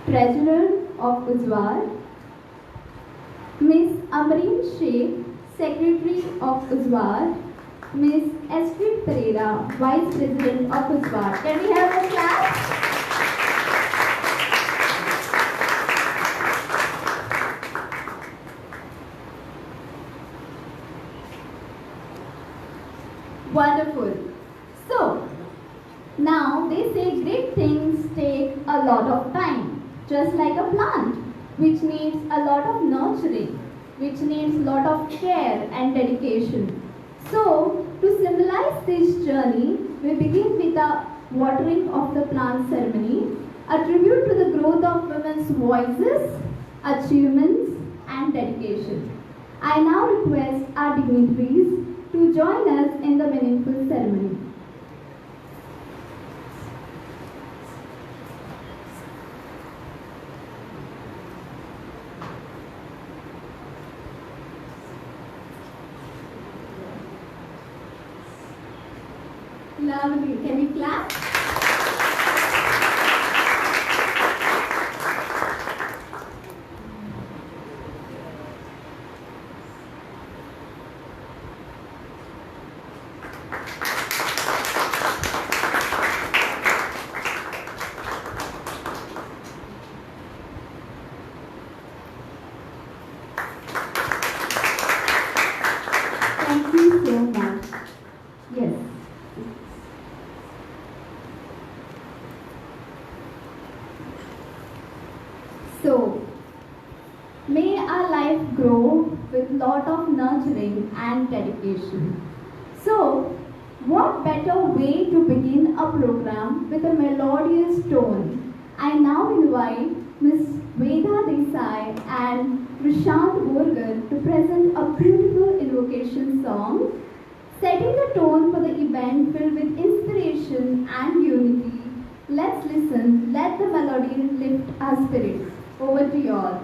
Treasurer of Uzwaad, Miss Amreen Sheikh, Secretary of Uzwaad, Miss Astrid Pereira, Vice President of Uzwaad. Can we have a clap? Wonderful. So, now they say great things take a lot of time, just like a plant, which needs a lot of nurturing, which needs a lot of care and dedication. So, to symbolize this journey, we begin with the watering of the plant ceremony, a tribute to the growth of women's voices, achievements, and dedication. I now request our dignitaries to join us in the meaningful ceremony. Lovely. Can we clap? Thank you so much. Yes. So, may our life grow with lot of nurturing and dedication. So, what better way to begin a program with a melodious tone? I now invite Ms. Veda Desai and Prashant Borgar to present a beautiful invocation song, setting the tone for the event filled with inspiration and unity. Let's listen, let the melody lift our spirits. Over to you all.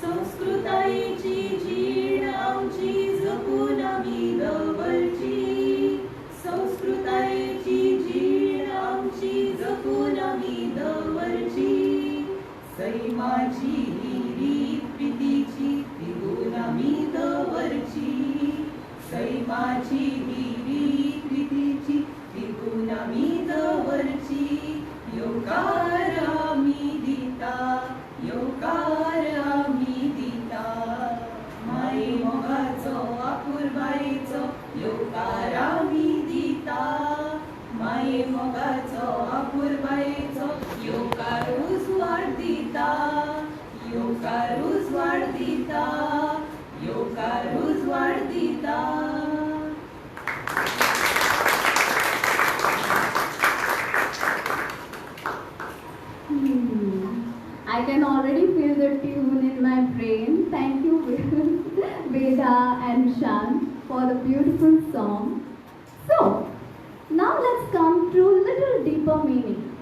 संस्कृतायेची जीण आमची जपून आमी दवरची संस्कृतायेची जीण आमची जपून आमी दवरची सैमाची रीत प्रितीची तिगून आमी दवरची सैमाची रीत प्रितीची तिगून आमी दवरची योकार आमी दिता योकार आमी दिता माई मोगाचो आपुरबाईचो योकार आमी दिता माई मोगाचो आपुरबाईचो योकार उजवाड दिता योकार उजवाड दिता योकार उजवाड दिता. I can already feel the tune in my brain. Thank you, Veda and Shan, for the beautiful song. So, now let's come to a little deeper meaning.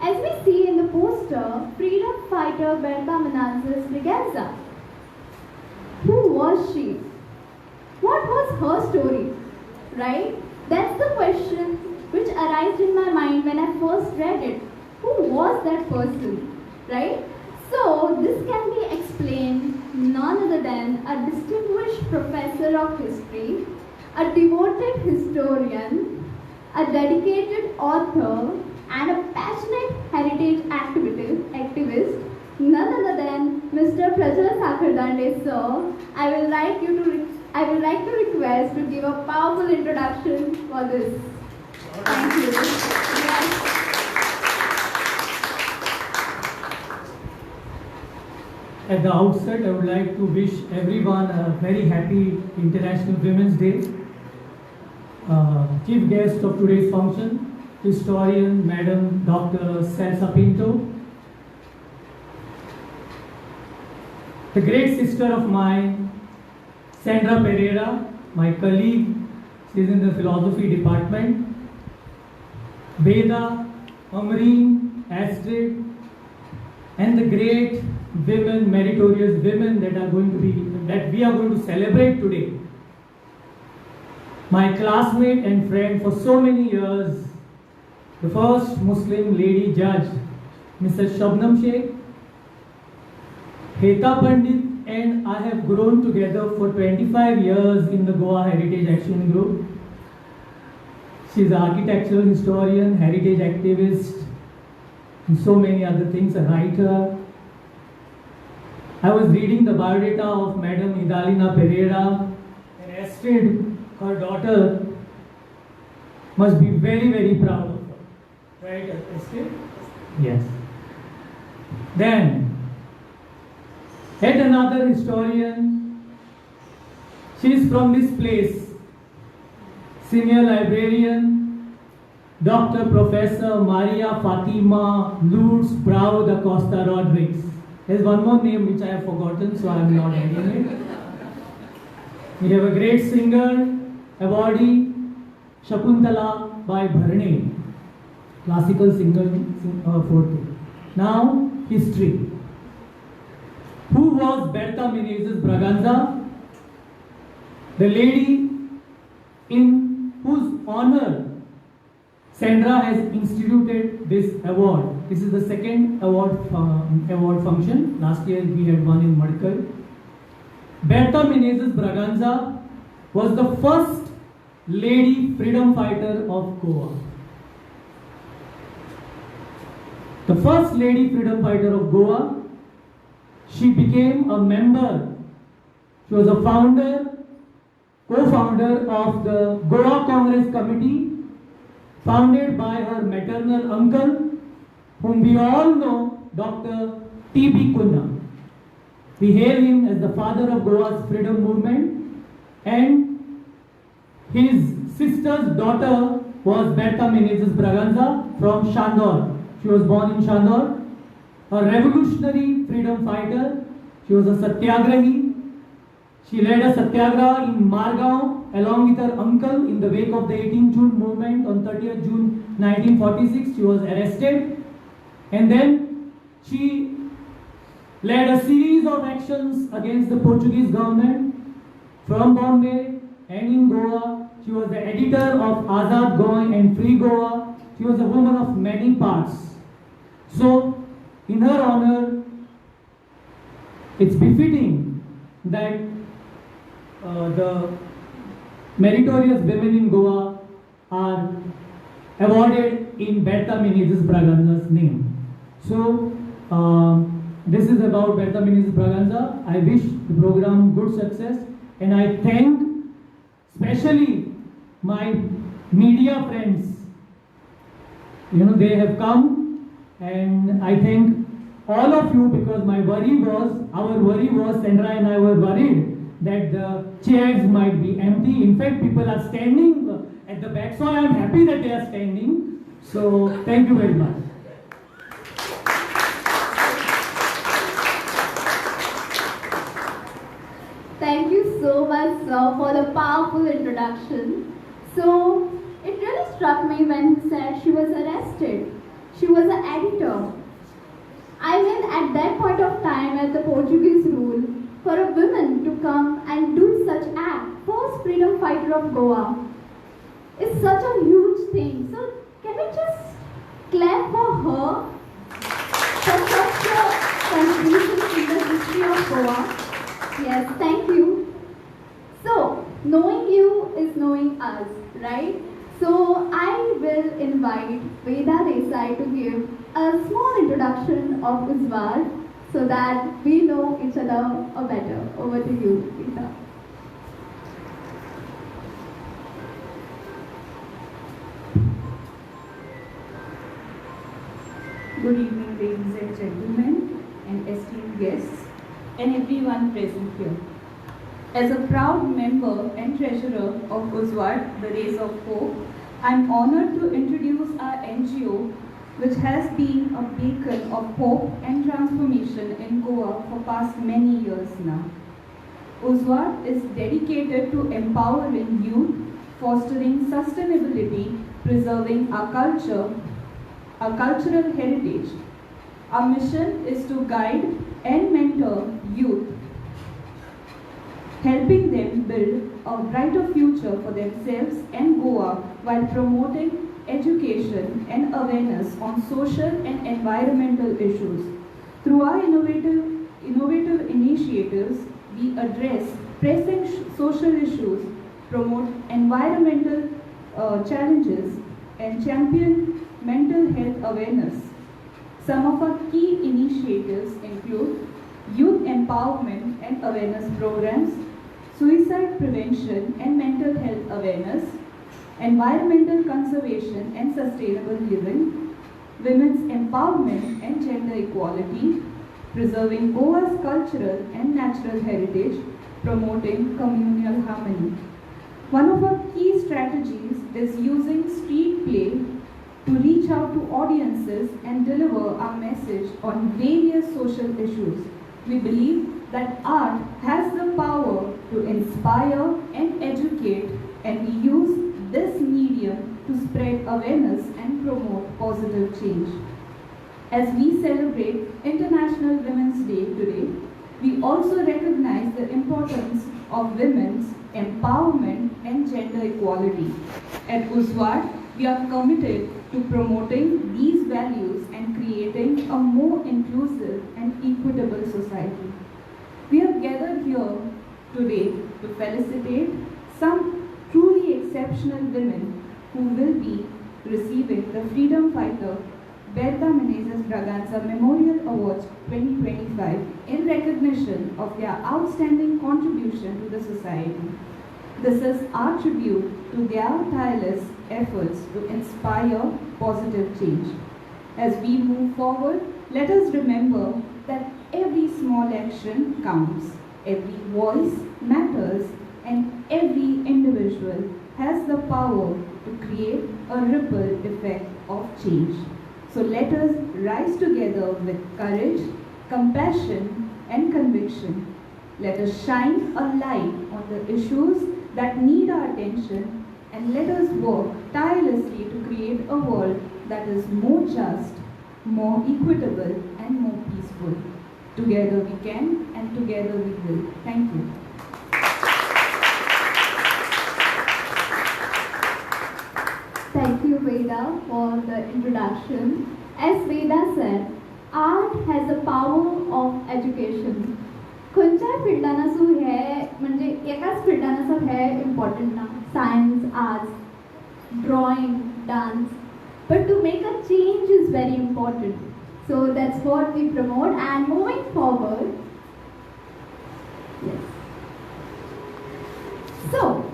As we see in the poster, freedom fighter Berta Menezes Braganca. Who was she? What was her story? Right? That's the question which arose in my mind when I first read it. Who was that person? Right? So, this can be explained none other than a distinguished professor of history, a devoted historian, a dedicated author, and a passionate heritage activist, none other than Mr. Prajala Sakhardande, sir. I will like to request to give a powerful introduction for this. Thank you. Yes. At the outset, I would like to wish everyone a very happy International Women's Day. Chief guest of today's function, historian, Madam Dr. Celsa Pinto, the great sister of mine, Sandra Pereira, my colleague, she is in the philosophy department, Veda, Amreen, Astrid, and the great women, meritorious women that we are going to celebrate today. My classmate and friend for so many years, the first Muslim lady judge, Mrs. Shabnam Sheikh, Heta Pandit, and I have grown together for 25 years in the Goa Heritage Action Group. She is an architectural historian, heritage activist, and so many other things, a writer. I was reading the biodata of Madam Idalina Pereira, and Astrid, her daughter, must be very, very proud of her. Right, Astrid? Yes. Then, yet another historian, she is from this place, senior librarian, Dr. Professor Maria Fatima Lourdes Bravo da Costa Rodrigues. There's one more name which I have forgotten, so I am not adding it. We have a great singer, awardee, Shakuntala by Bharne, classical singer forte. Now, history. Who was Berta Menezes Braganca? The lady in whose honor Sandra has instituted this award. This is the second award function. Last year we had one in Madkar. Berta Menezes Braganca was the first lady freedom fighter of Goa. The first lady freedom fighter of Goa. She became a member. She was a founder, co-founder of the Goa Congress Committee, founded by her maternal uncle, whom we all know, Dr. T.B. Kunna. We hail him as the father of Goa's freedom movement, and his sister's daughter was Berta Menezes Braganca from Shandor. She was born in Shandor. A revolutionary freedom fighter. She was a satyagrahi. She led a satyagraha in Margao along with her uncle in the wake of the 18 June movement. On 30th June 1946, she was arrested, and then she led a series of actions against the Portuguese government from Bombay and in Goa. She was the editor of Azad Goan and Free Goa. She was a woman of many parts. So, in her honor, it's befitting that the meritorious women in Goa are awarded in Berta Menezes Braganca's name. So, this is about Berta Menezes Braganca. I wish the program good success, and I thank especially my media friends. They have come, and I thank all of you, because our worry was, Sandra and I were worried that the chairs might be empty. In fact, people are standing at the back, so I am happy that they are standing. So, thank you very much. Thank you so much, sir, for the powerful introduction. So, it really struck me when you said she was arrested. She was an editor. I mean, at that point of time, at the Portuguese rule, for a woman to come and do such act, first freedom fighter of Goa, is such a huge thing. So, can we just clap for her for such a contribution in the history of Goa? Yes, thank you. So, knowing you is knowing us, right? So, I will invite Veda Desai to give a small introduction of Uzwaad so that we know each other better. Over to you, Veda. Good evening, ladies and gentlemen, and esteemed guests, and everyone present here. As a proud member and treasurer of Uzwaad, the Rays of Hope, I am honored to introduce our NGO, which has been a beacon of hope and transformation in Goa for past many years now. Uzwaad is dedicated to empowering youth, fostering sustainability, preserving our culture, our cultural heritage. Our mission is to guide and mentor youth, helping them build a brighter future for themselves and Goa while promoting education and awareness on social and environmental issues. Through our innovative initiatives, we address pressing social issues, promote environmental challenges, and champion mental health awareness. Some of our key initiatives include youth empowerment and awareness programs, suicide prevention and mental health awareness, environmental conservation and sustainable living, women's empowerment and gender equality, preserving Goa's cultural and natural heritage, promoting communal harmony. One of our key strategies is using street play to reach out to audiences and deliver our message on various social issues. We believe that art has the power to inspire and educate, and we use this medium to spread awareness and promote positive change. As we celebrate International Women's Day today, we also recognize the importance of women's empowerment and gender equality. At Uzwaad, we are committed to promoting these values and creating a more inclusive and equitable society. We have gathered here today to felicitate some truly exceptional women who will be receiving the Freedom Fighter Berta Menezes Braganca Memorial Awards 2025 in recognition of their outstanding contribution to the society. This is our tribute to their tireless efforts to inspire positive change. As we move forward, let us remember that every small action counts, every voice matters, and every individual has the power to create a ripple effect of change. So let us rise together with courage, compassion, and conviction. Let us shine a light on the issues that need our attention, and let us work tirelessly to create a world that is more just, more equitable, and more peaceful. Together we can, and together we will. Thank you. Thank you, Veda, for the introduction. As Veda said, art has the power of education. खंयच्याय फिल्डान आसूं हे म्हणजे एकाच फिल्डान आसप हे important ना. Science, arts, drawing, dance. But to make a change is very important. So that's what we promote. And moving forward, yes. So,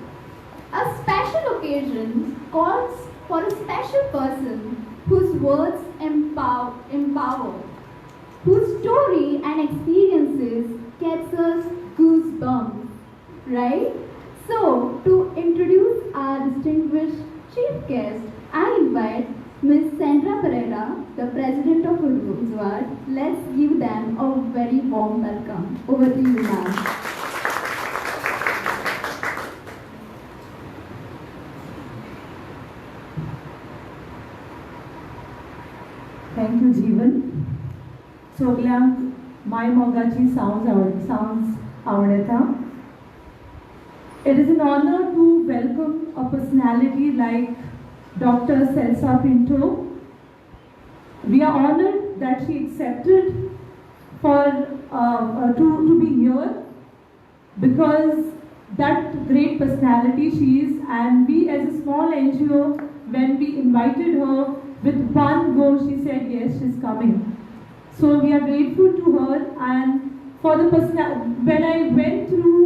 a special occasion calls for a special person whose words empower, whose story and experiences gets us goosebumps, right? So, to introduce our distinguished chief guest, I invite Ms. Sandra Pereira, the President of Uzwaad. Let's give them a very warm welcome. Over to you, ma'am. Thank you, Jeevan. Soglank, my mogachi sounds avadeta. It is an honor to welcome a personality like Dr. Celsa Pinto. We are honored that she accepted to be here because that great personality she is, and we as a small NGO, when we invited her, with one go she said yes, she's coming. So we are grateful to her, and for the when I went through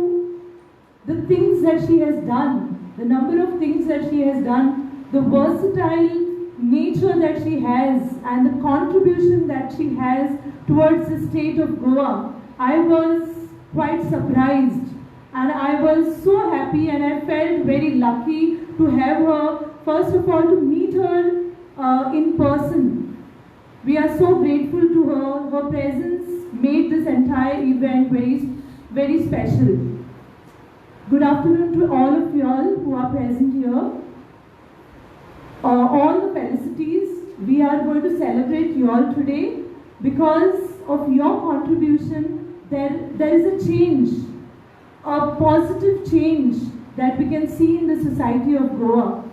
the things that she has done, the number of things that she has done, the versatile nature that she has, and the contribution that she has towards the state of Goa, I was quite surprised, and I was so happy, and I felt very lucky to have her, first of all, to meet her in person. We are so grateful to her. Her presence made this entire event very special. Good afternoon to all of you all who are present here. All the felicities. We are going to celebrate you all today because of your contribution. There is a change, a positive change that we can see in the society of Goa.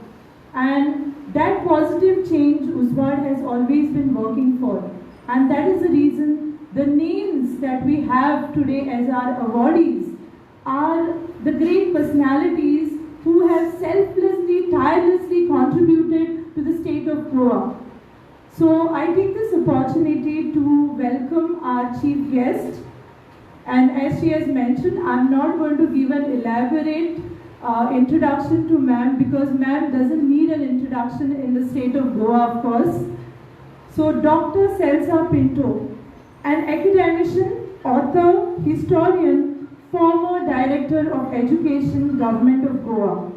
And that positive change Uzwaad has always been working for. And that is the reason the names that we have today as our awardees are the great personalities who have selflessly, tirelessly contributed to the state of Goa. So I take this opportunity to welcome our chief guest. And as she has mentioned, I'm not going to give an elaborate introduction to ma'am because ma'am doesn't need an introduction in the state of Goa, of course. So Dr. Celsa Pinto, an academician, author, historian, former Director of Education, Government of Goa.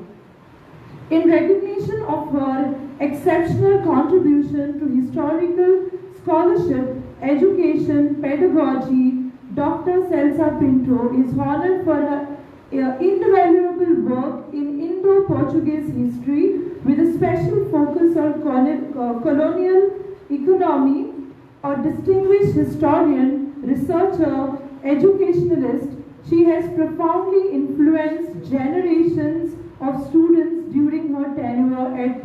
In recognition of her exceptional contribution to historical scholarship, education, pedagogy, Dr. Celsa Pinto is honored for her invaluable work in Indo-Portuguese history with a special focus on colonial economy. A distinguished historian, researcher, educationalist, she has profoundly influenced generations of students during her tenure at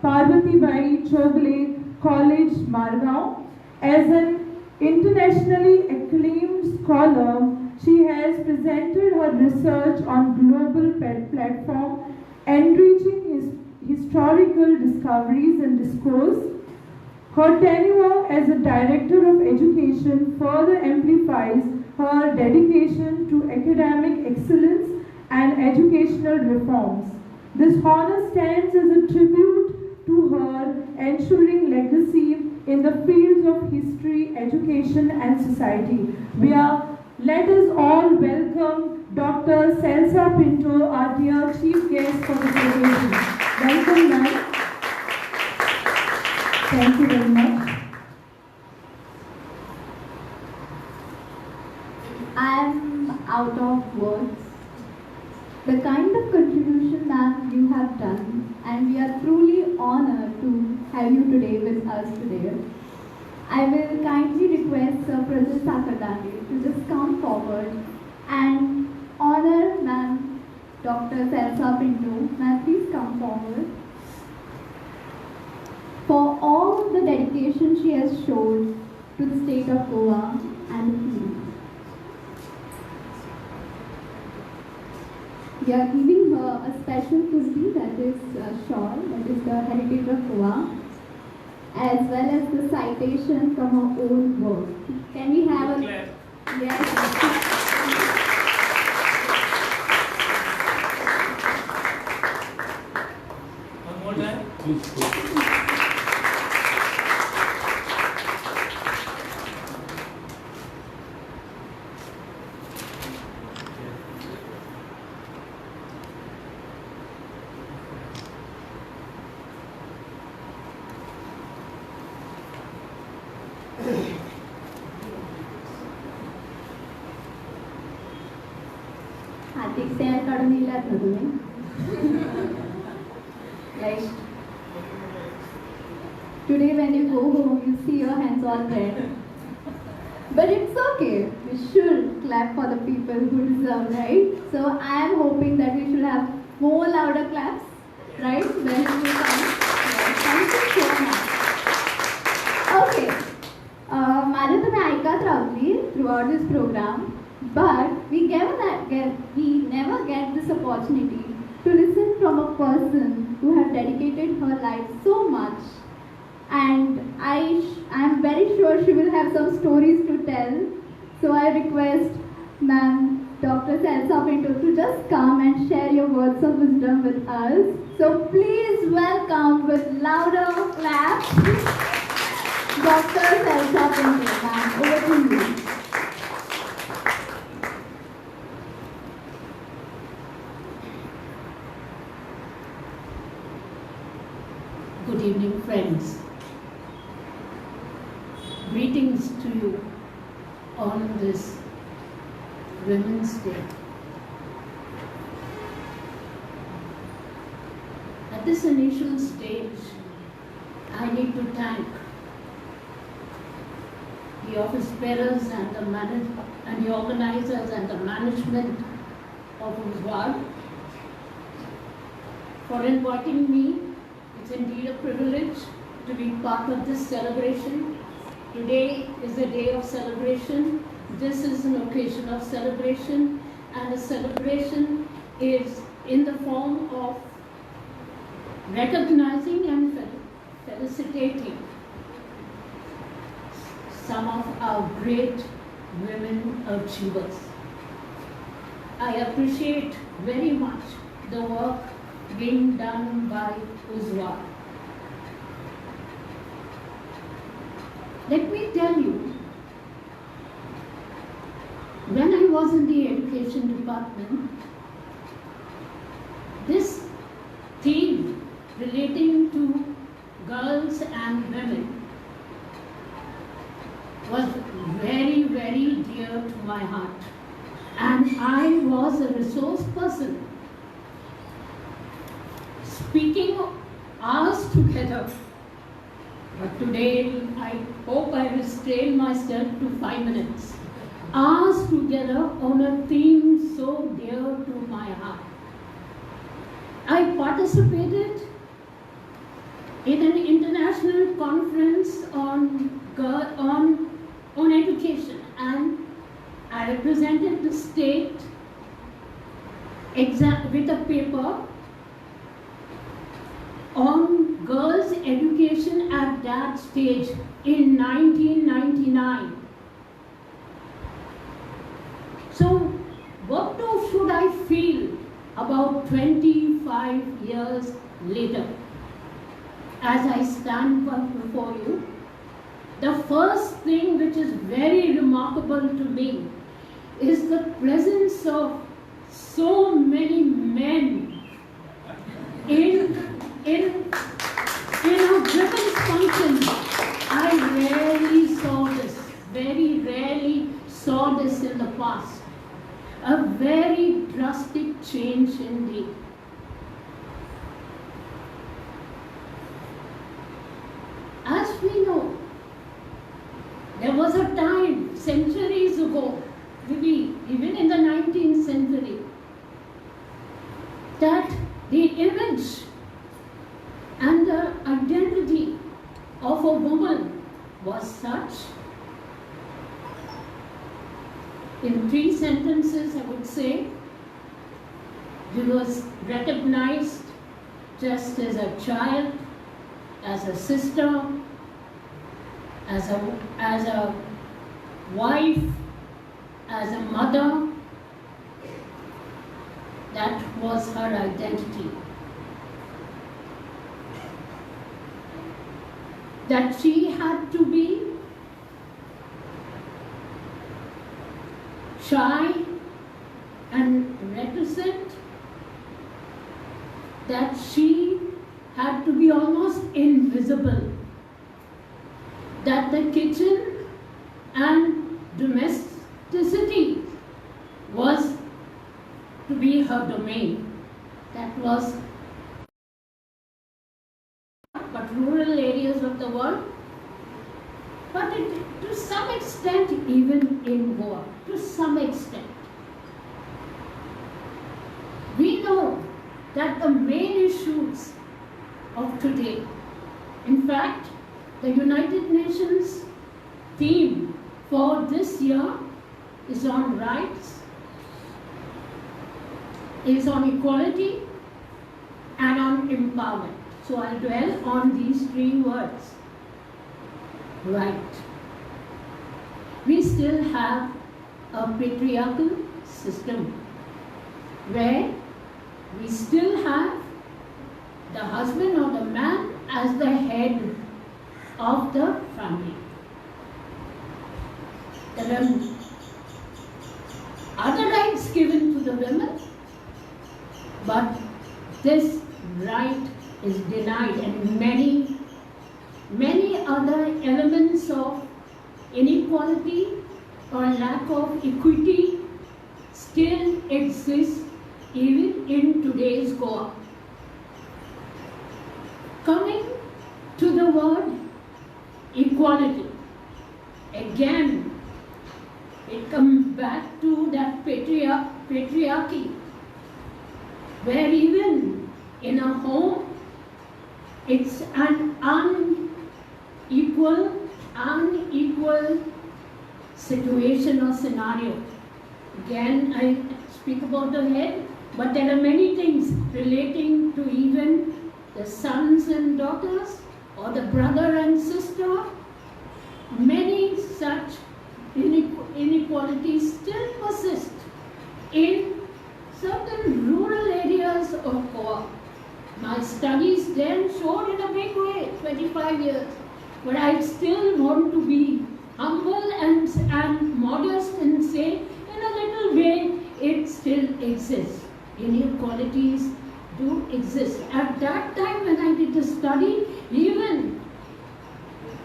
Parvati Bai Chogle College, Margao. As an internationally acclaimed scholar, she has presented her research on global platform, enriching historical discoveries and discourse. Her tenure as a Director of Education further amplifies her dedication to academic excellence and educational reforms. This honor stands as a tribute to her ensuring legacy in the fields of history, education and society. Let us all welcome Dr. Celsa Pinto, our dear chief guest for this occasion. Welcome, ma'am. Thank you very much. I am out of words. The kind of contribution that you have done, and we are truly honored to have you today with us today. I will kindly request Sir Prajit Sakardani to just come forward and honor Ma'am Dr. Celsa Pinto. Ma'am, please come forward. For all the dedication she has shown to the state of Goa and the field. We are giving her a special kurti, that is a shawl, that is the heritage of Goa, as well as the citation from her own work. Can we have a... Yes. One more time, please. हार्दिक तयार काढून दिलात ना तुम्ही like today when you go home you see your hands all red, but it's okay, we should clap for the people who deserve, right? So I am hoping that we should have more louder claps, right, when you come. Thank you so much. Okay, माझे तुम्ही ऐकत राहली throughout this program, but we never get this opportunity to listen from a person who have dedicated her life so much, and I am very sure she will have some stories to tell. So I request Ma'am Dr. Celsa Pinto to just come and share your words of wisdom with us. So please welcome with louder claps Dr. Celsa Pinto. Ma'am, over to you. Good evening, friends. Greetings to you on this Women's Day. At this initial stage, I need to thank the office bearers and the organizers and the management of Uzwaad for inviting me. It's indeed a privilege to be part of this celebration. Today is a day of celebration. This is an occasion of celebration, and the celebration is in the form of recognizing and felicitating some of our great women achievers. I appreciate very much the work being done by Uzwaad. Let me tell you, when I was in the education department, this theme relating to girls and women was very, very dear to my heart. And I was a resource person, speaking hours together. But today, I hope I restrain myself to 5 minutes. Hours together on a theme so dear to my heart. I participated in an international conference on education, and I represented the state with a paper on girls' education at that stage in 1999. So, what should I feel about 25 years later? As I stand before you, the first thing which is very remarkable to me is the presence of so many men in a women's function. I rarely saw this, very rarely saw this in the past. A very drastic change indeed. As we know, there was a time, centuries ago, maybe even in the 19th century, that the image and the identity of a woman was such. In 3 sentences, I would say, she was recognized just as a child, as a sister, as a wife, as a mother. That was her identity. That she had to be shy and reticent, that she had to be almost invisible, that the kitchen and domesticity was to be her domain. That was but rural areas of the world, but to some extent even in Goa, to some extent. We know that the main issues of today, in fact, the United Nations theme for this year is on rights, is on equality, and on empowerment. So I'll dwell on these 3 words. Right. We still have a patriarchal system where we still have the husband or the man as the head of the family. There are other rights given to the women, but this right is denied, and many other elements of inequality or lack of equity still exists even in today's Goa. Coming to the word equality, again, it comes back to that patriarchy, where even in a home, it's an unequal situation or scenario. Again, I speak about the head, but there are many things relating to even the sons and daughters, or the brother and sister. Many such inequalities still persist in certain rural areas of Goa. My studies then showed in a big way, 25 years, but I still want to be humble and modest and say, in a little way, it still exists. Inequalities do exist. At that time when I did the study, even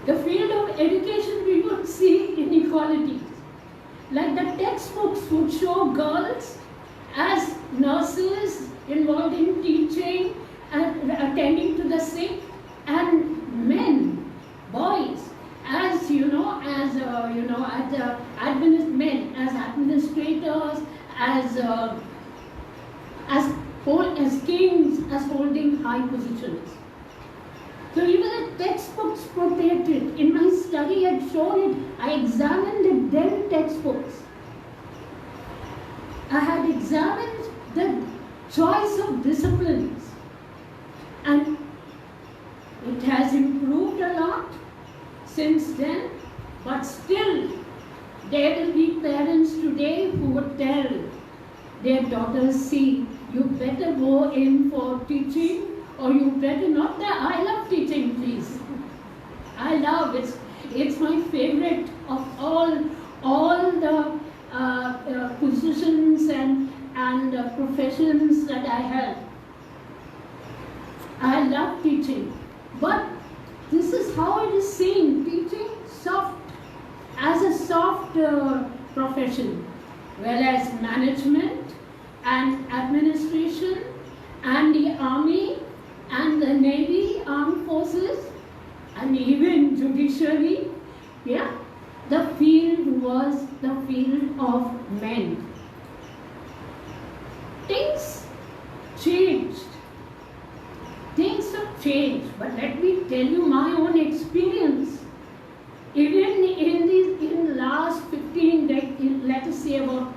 the field of education, we would see inequalities. Like the textbooks would show girls as nurses involved in teaching and attending to the sick, and men, boys, as men, as administrators, as kings, as holding high positions. So even the textbooks portrayed it. In my study, I had shown it. I examined the then textbooks. I had examined the choice of disciplines, and it has improved a lot since then, but still there will be parents today who would tell their daughters, see, you better go in for teaching, or you better not. I love teaching, please. I love it. It's my favorite of all the positions and professions that I have. I love teaching, but this is how it is seen. Teaching as a soft profession, whereas management and administration and the army and the navy, armed forces, and even judiciary, the field was the field of men. Things changed. Things have changed, but let me tell you my own experience. Even in the last 15 decades, let us say about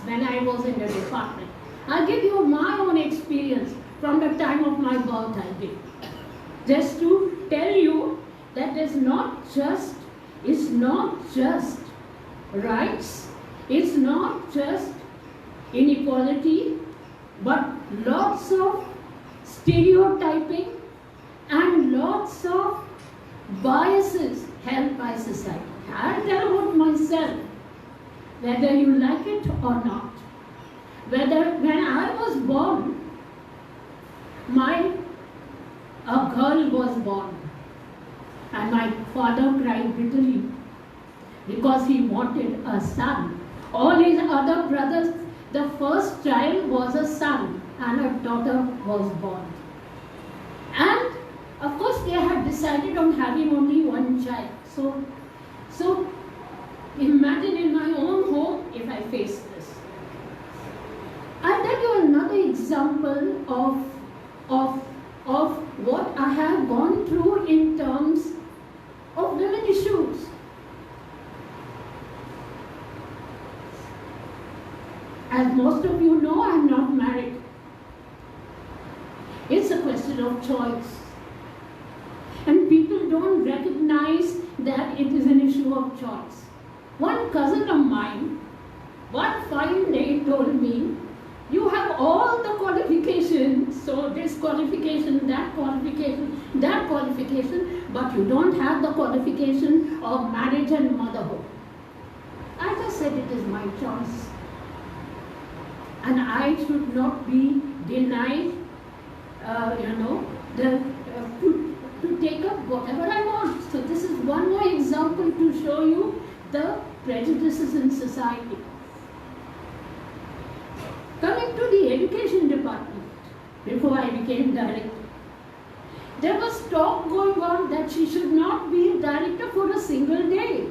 when I was in the department, I'll give you my own experience from the time of my birth, I think. Just to tell you that it's not just rights, it's not just inequality, but lots of stereotyping and lots of biases held by society. I'll tell about myself, whether you like it or not. When I was born, a girl was born, and my father cried bitterly because he wanted a son. All his other brothers, the first child was a son, and a daughter was born. And of course they had decided on having only one child. So imagine in my own home if I face this. I'll tell you another example of what I have gone through in terms of women issues. As most of you know, I'm not married. It's a question of choice. And people don't recognize that it is an issue of choice. One cousin of mine, one fine day told me, you have all the qualifications, so this qualification, that qualification, but you don't have the qualification of marriage and motherhood. I just said it is my choice. And I should not be denied, to take up whatever I want. So this is one more example to show you the prejudices in society. Coming to the education department, before I became director, there was talk going on that she should not be a director for a single day.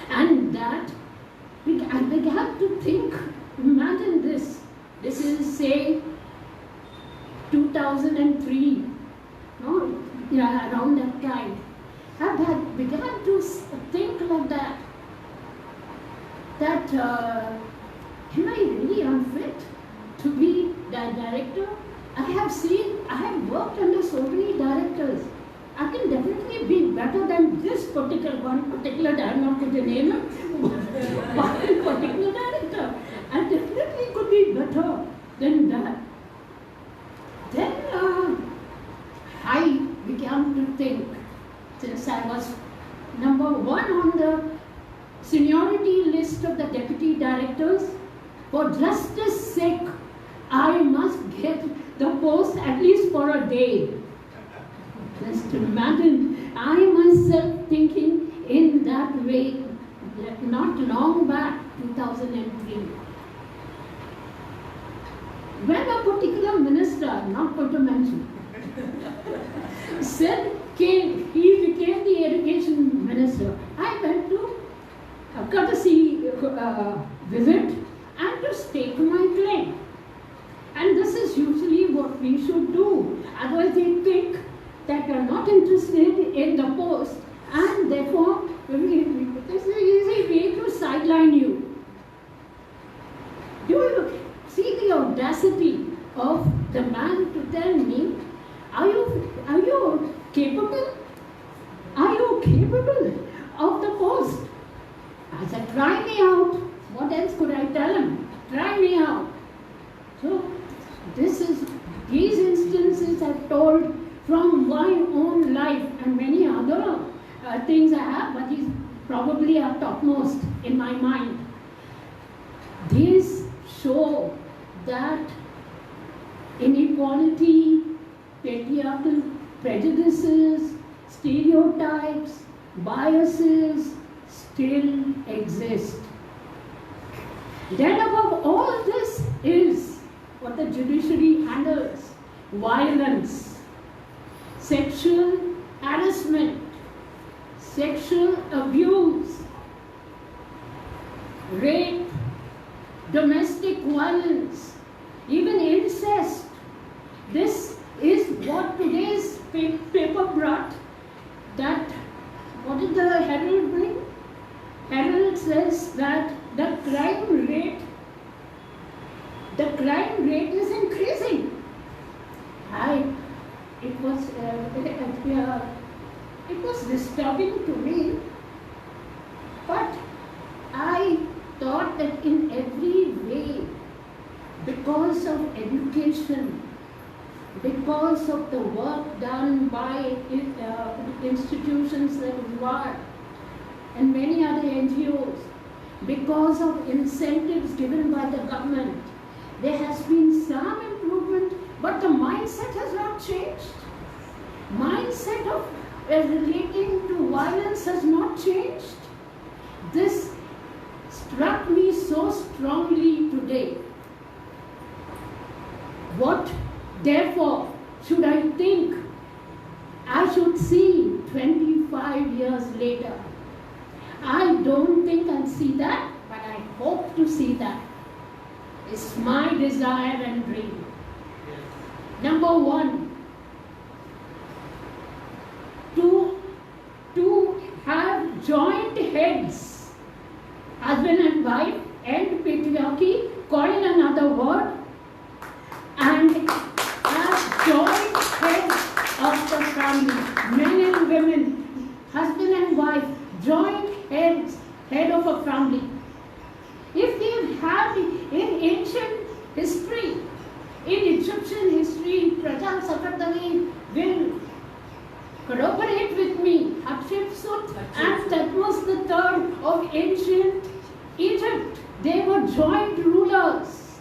And that I began to think, imagine this. This is, say, 2003, no? Yeah, around that time. I had begun to think like that. That, am I really unfit to be the director? I have worked under so many directors. I can definitely be better than this one particular, I'm not going to name him, one particular director. I definitely could be better than that. Then I began to think, since I was number one on the seniority list of the deputy directors, for justice sake, I must get the post at least for a day. Just imagine, I myself thinking in that way, not long back, 2003. When a particular minister, I'm not going to mention, he became the education minister, I went to a courtesy visit and to stake my claim. And this is usually what we should do. Otherwise they think that you are not interested in the post and therefore this is an easy way to sideline you. Do you see the audacity of the man to tell me, are you capable? Are you capable of the post? I said, try me out. What else could I tell him? Try me out. So these instances I've told from my own life and many other things I have, but these probably are topmost in my mind. These show that inequality, patriarchal prejudices, stereotypes, biases still exist. Then above all this is what the judiciary handles: violence, sexual harassment, sexual abuse, rape, domestic violence, even incest. This is what today's paper brought. That, what did the Herald bring? Herald says that the crime rate is increasing. It was disturbing to me, but I thought that in every way, because of education, because of the work done by institutions like Uzwaad and many other NGOs, because of incentives given by the government, there has been some improvement, but the mindset has not changed. Mindset of relating to violence has not changed. This struck me so strongly today. What, therefore, should I think I should see 25 years later? I don't think I'll see that, but I hope to see that. It's my desire and dream. Number one, to have joint heads, husband and wife, end patriarchy, coin another word, and have joint heads of the family, men and women, husband and wife, joint head of a family. If they had in ancient history, in Egyptian history, Praja Sakatani will corroborate with me, Hatshepsut and Thutmose III of ancient Egypt. They were joint rulers,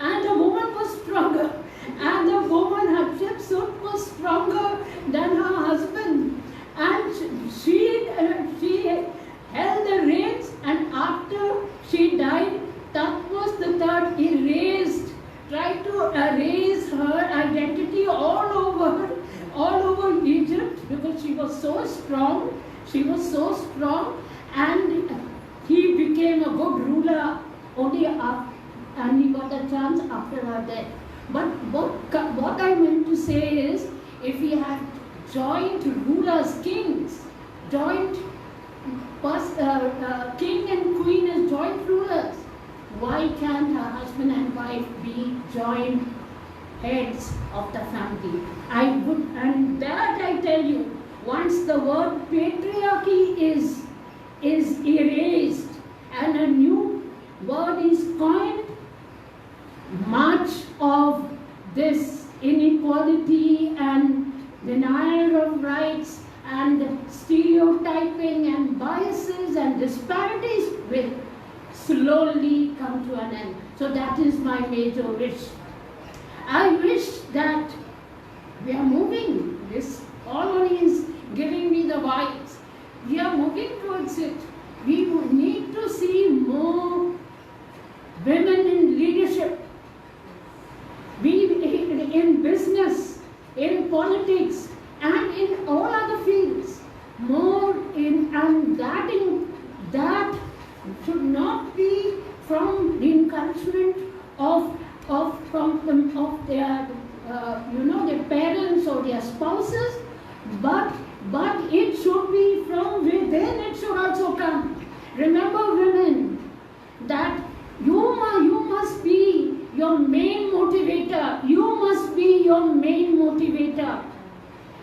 and the woman was stronger, and the woman Hatshepsut was stronger than her husband, and she She was so strong, and he became a good ruler only after, and he got the chance after her death. But what I meant to say is, if he had joint rulers, kings, joint king and queen as joint rulers, why can't a husband and wife be joint heads of the family? And that I tell you, once the word patriarchy is erased and a new word is coined, much of this inequality and denial of rights and stereotyping and biases and disparities will slowly come to an end. So that is my major wish. I wish that we are moving. This all only is giving me the vibes. We are moving towards it. We need to see more women in leadership. In business, in politics, and in all other fields. More and that should not be from the encouragement of their their parents or their spouses, but it should be from within. It should also come. Remember, women, that you must be your main motivator. You must be your main motivator.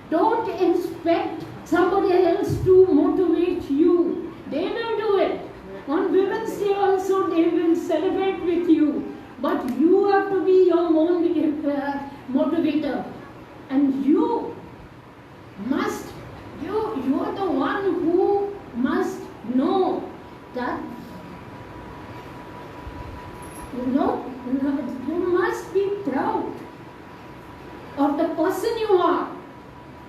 Don't expect somebody else to motivate you. They will do it. On Women's Day also they will celebrate with you. But you have to be your own motivator. And you are the one who must know that you must be proud of the person you are,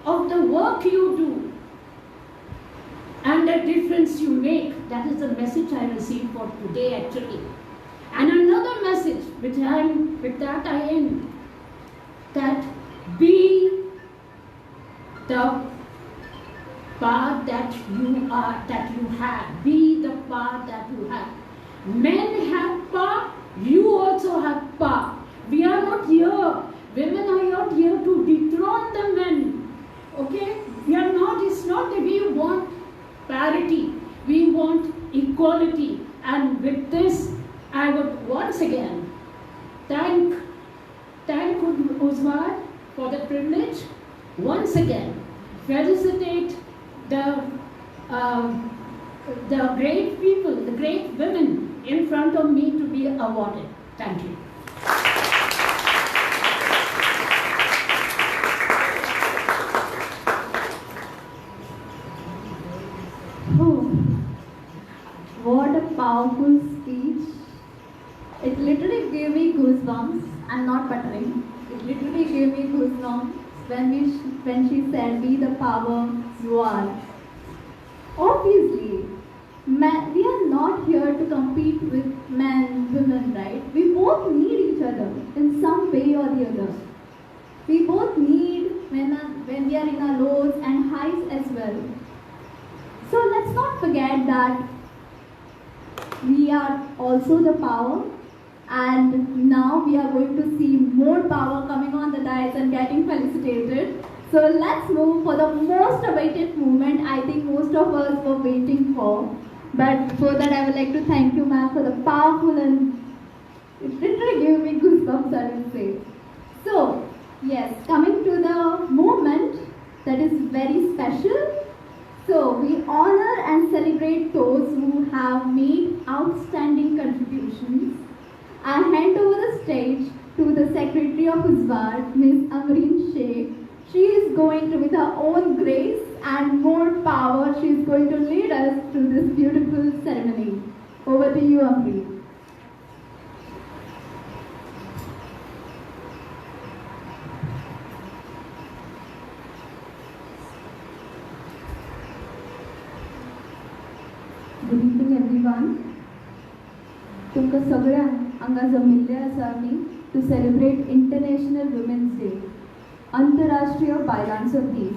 of the work you do, and the difference you make. That is the message I received for today actually. And another message with that I end, that be the part that you have. Be the part that you have. Men have power, you also have power. We are not here, women are not here to dethrone the men. Okay? It's not that we want parity, we want equality. And with this, I would once again thank Uzwaad for the privilege. Once again, felicitate the great people, the great women in front of me to be awarded. Thank you. Oh, what a powerful speech. It literally gave me goosebumps. I'm not buttering. It literally gave me goosebumps when she said, be the power you are. Obviously, we are not here to compete with men, women, right? We both need each other in some way or the other. We both need when we are in our lows and highs as well. So let's not forget that we are also the power, and now we are going to see more power coming on the dais and getting felicitated. So let's move for the most awaited moment I think most of us were waiting for. But before that, I would like to thank you, ma'am, for the powerful and it literally gave me goosebumps, I will say. So, yes, coming to the moment that is very special. So, we honor and celebrate those who have made outstanding contributions. I hand over the stage to the Secretary of Uzwaad, Ms. Amreen Sheikh. She is going to, with her own grace and more power, she is going to lead us through this beautiful ceremony. Over to you, Amreen. Good evening, everyone. तुमकां सगळ्यांक हांगा जमिल्ले आसा आमी to celebrate international women's day, अंतरराष्ट्रीय बायलांचो दीस.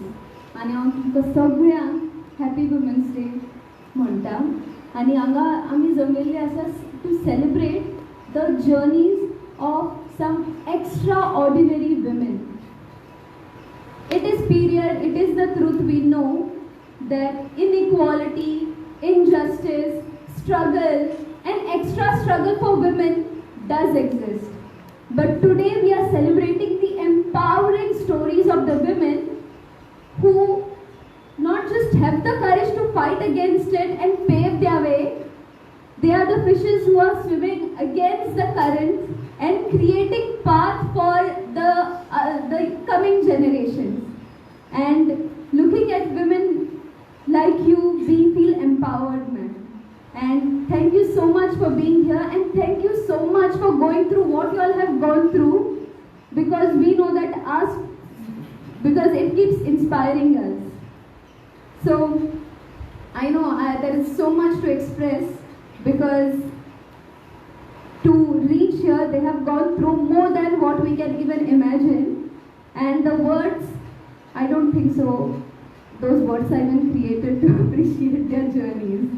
आनी हांव तुमकां सगळ्यांक हॅपी वुमन्स डे म्हणटा आणि हांगा आमी जमलेले आसा to celebrate the journeys of some extraordinary women. It is period, it is the truth we know that inequality, injustice, struggle and extra struggle for women does exist. But today we are celebrating the empowering stories of the women who not just have the courage to fight against it and pave their way, they are the fishes who are swimming against the current and creating path for the coming generations. And looking at women like you, we feel empowered, ma'am. And thank you so much for being here, and thank you so much for going through what you all have gone through, because we know that because it keeps inspiring us. So I know there is so much to express, because to reach here they have gone through more than what we can even imagine, and the words, I don't think so those words are even created to appreciate their journeys.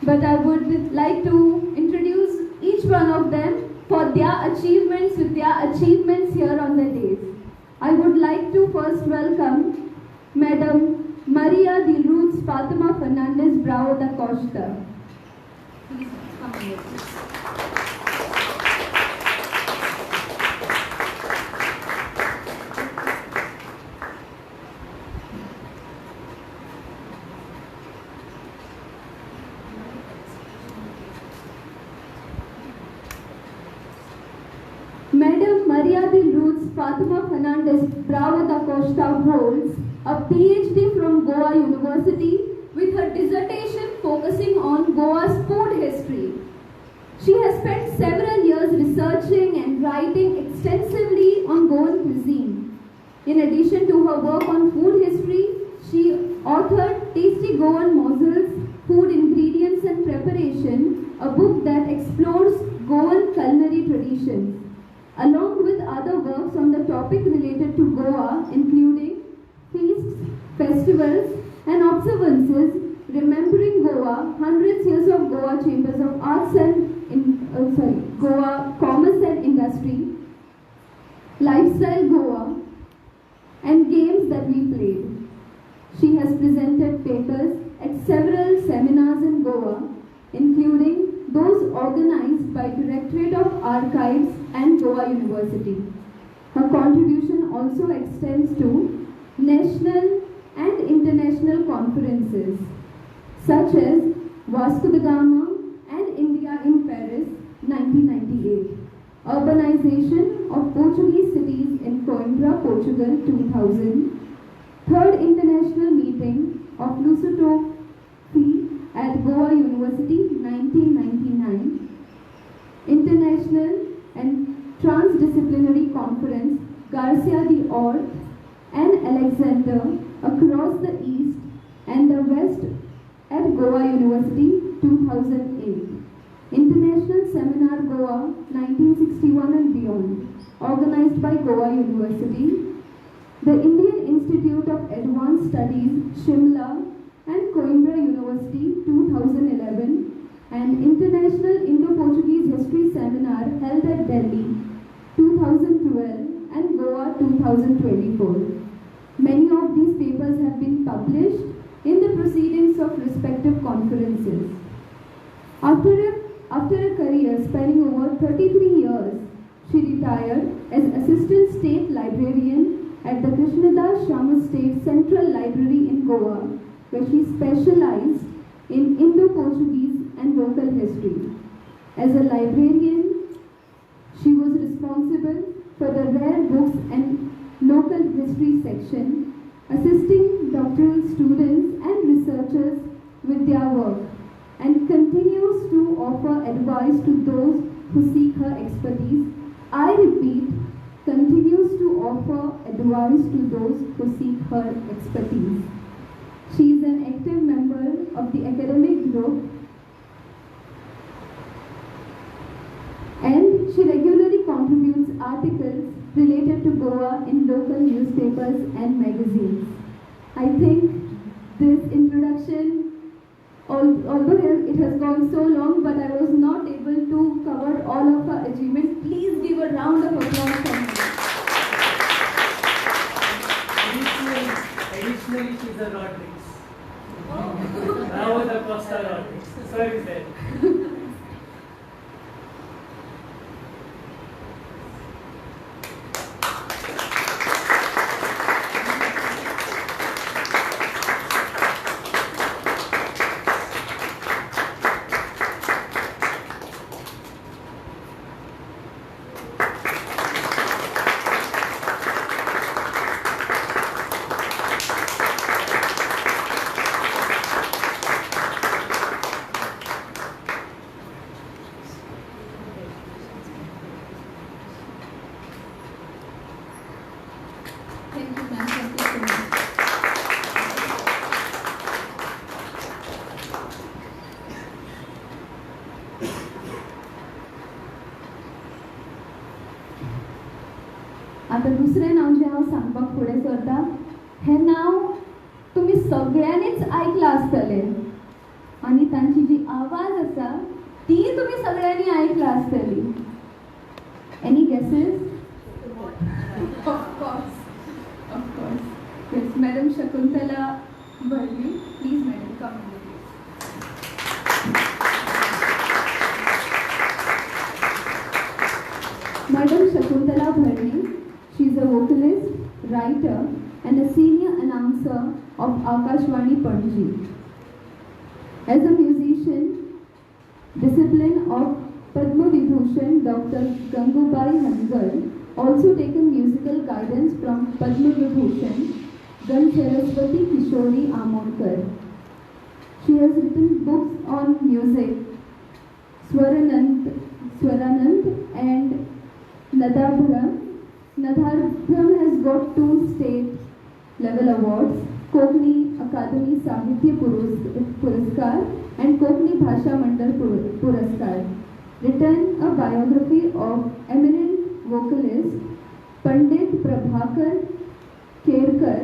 But I would like to introduce each one of them for their achievements, with their achievements here on the days. I would like to first welcome Madam Maria de Lourdes Fatima Fernandez Bravo da Costa. Please come here, please. Madam Maria de Lourdes Fatima Fernandez Bravo da Costa holds a PhD from Goa University with her dissertation focusing on Goa's food history. She has spent several years researching and writing extensively on Goan cuisine. In addition to her work on food history, she authored Tasty Goan Morsels, Food Ingredients and Preparation, a book that explores Goan culinary traditions, along with other works on the topic related to Goa, including feasts, festivals, and observances, remembering Goa, 100 years of Goa Chambers of Arts and Goa Commerce and Industry, Lifestyle Goa, and games that we played. She has presented papers at several seminars in Goa, including those organized by Directorate of Archives and Goa University. Her contribution also extends to national and international conferences such as Vasco da Gama and India in Paris 1998, Urbanization of Portuguese Cities in Coimbra, Portugal 2000, Third International Meeting of Lusotopy at Goa University 1999, International and Transdisciplinary Conference Garcia de Ort and Alexander across the East and the West at Goa University 2008, International Seminar Goa 1961 and beyond, organized by Goa University, the Indian Institute of Advanced Studies Shimla and Coimbra University 2011, and International Indo-Portuguese History Seminar held at Delhi 2012 and Goa 2024. Many of these papers have been published in the proceedings of respective conferences. After a career spanning over 33 years, she retired as Assistant State Librarian at the Krishnadas Sharma State Central Library in Goa, where she specialized in Indo-Portuguese and local history. As a librarian, she was responsible for the rare books and local history section, assisting doctoral students and researchers with their work, and continues to offer advice to those who seek her expertise. I repeat, continues to offer advice to those who seek her expertise. She is an active member of the academic group, and she regularly contributes articles related to Goa in local newspapers and magazines. I think this introduction although it has gone so long, but I was not able to cover all of her achievements. Please give a round of applause for her. Additionally, she's a Rodriguez. Now the Costa Rodriguez. Sorry, sir. Thank you, ma'am. Thank you so much. आता दुसरें नांव जें हांव सांगपाक फुडें सरता हें नांव तुमी सगळ्यांनीच आयकलां आसतलें आनी तांची जी आवाज आसा ती तुमी सगळ्यांनी आयकलां आसतली. Any guesses? Of course. Yes, Madam Shakuntala Bharni. Please, Madam, come on. Madam Shakuntala Bharni, she is a vocalist, writer, and a senior announcer of Akashvani Panji. As a musician, discipline of Padma Vibhushan Dr. Gangubai Hansal, also taken musical guidance from Padma Vibhushan Gan Saraswati Kishori Amonkar. She has written books on music, Swaranand and Nadarbharam. Nadarbharam has got 2 state level awards, Kokni Akademi Sahitya Puraskar and Kokni Bhasha Mandal Puraskar. Written a biography of eminent vocalist Pandit Prabhakar Kerkar,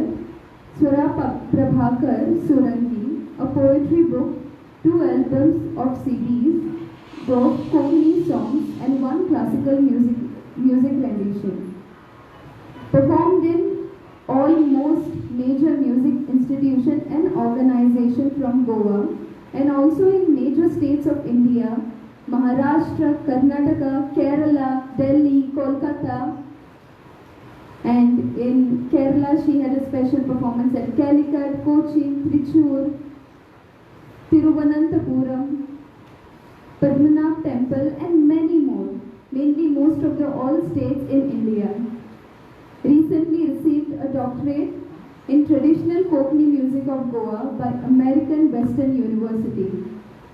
Swara Prabhakar Surangi, a poetry book, 2 albums of CDs, both Kokni songs and 1 classical music rendition. Performed in almost major music institution and organization from Goa and also in major states of India, Maharashtra, Karnataka, Kerala, Delhi, Kolkata, and in Kerala she had a special performance at Calicut, Cochin, Trichur, Tiruvananthapuram, Padmanabh Temple and many more, mainly most of the all states in India. Recently received a doctorate in traditional Kokni music of Goa by American Western University.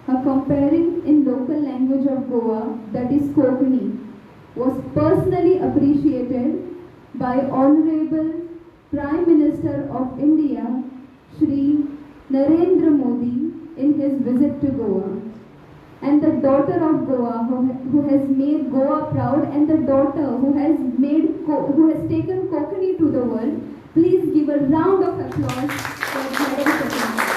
Her comparing in local language of Goa, that is Kokni, was personally appreciated by Honorable Prime Minister of India, Shri Narendra Modi, in his visit to Goa. And the daughter of Goa, who has made Goa proud, and the daughter who has taken Kokni to the world. Please give a round of applause for Madam Shakuntala.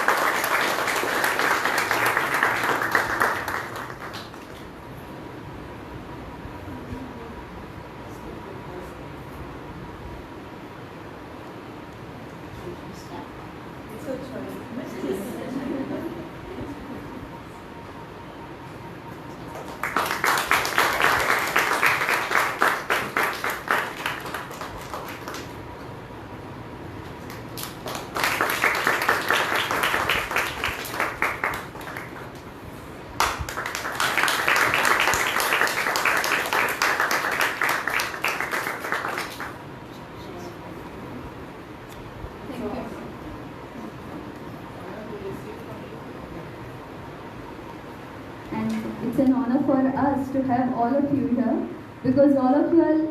It's an honor for us to have all of you here because all of you all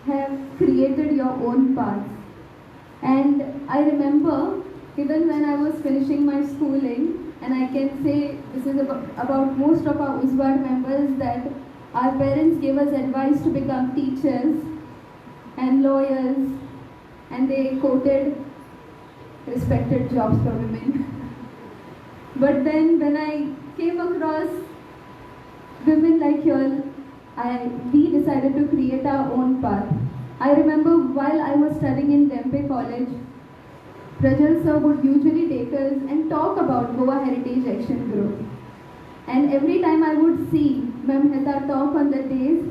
have created your own paths. And I remember even when I was finishing my schooling, and I can say this is about most of our Uzwaad members, that our parents gave us advice to become teachers and lawyers, and they quoted respected jobs for women. But then when I came across women like you, we decided to create our own path. I remember while I was studying in Tempe College, Prajal sir would usually take us and talk about Goa Heritage Action Group. And every time I would see Ma'am Heta talk on the days,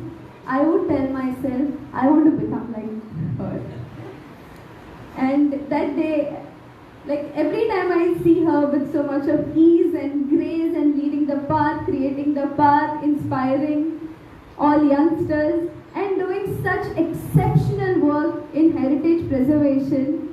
I would tell myself, I want to become like her. And that day, like every time I see her with so much of ease and grace and leading the path, creating the path, inspiring all youngsters and doing such exceptional work in heritage preservation.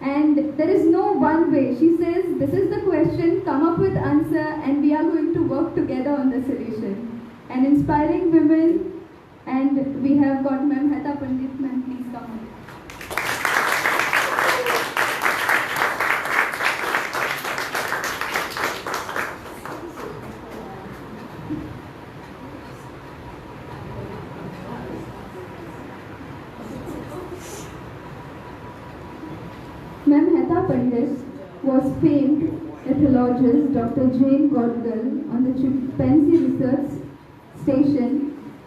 And there is no one way. She says, this is the question, come up with answer, and we are going to work together on the solution. And inspiring women, and we have got Ma'am Heta Pandit. Ma'am, please come on. Ma'am Heta Pandit was famed ethologist Dr. Jane Godgall on the chimpanzee research station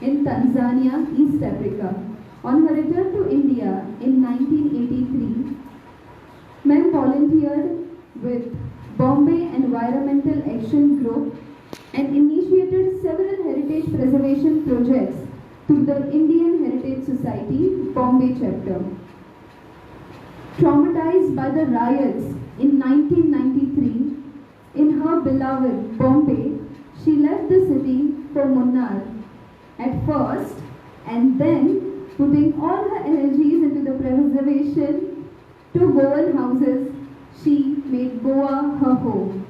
in Tanzania, East Africa. On her return to India in 1983, Ma'am volunteered with Bombay Environmental Action Group and initiated several heritage preservation projects through the Indian Heritage Society, Bombay chapter. Traumatized by the riots in 1993, in her beloved Bombay, she left the city for Munnar at first, and then putting all her energies into the preservation to Goan houses, she made Goa her home.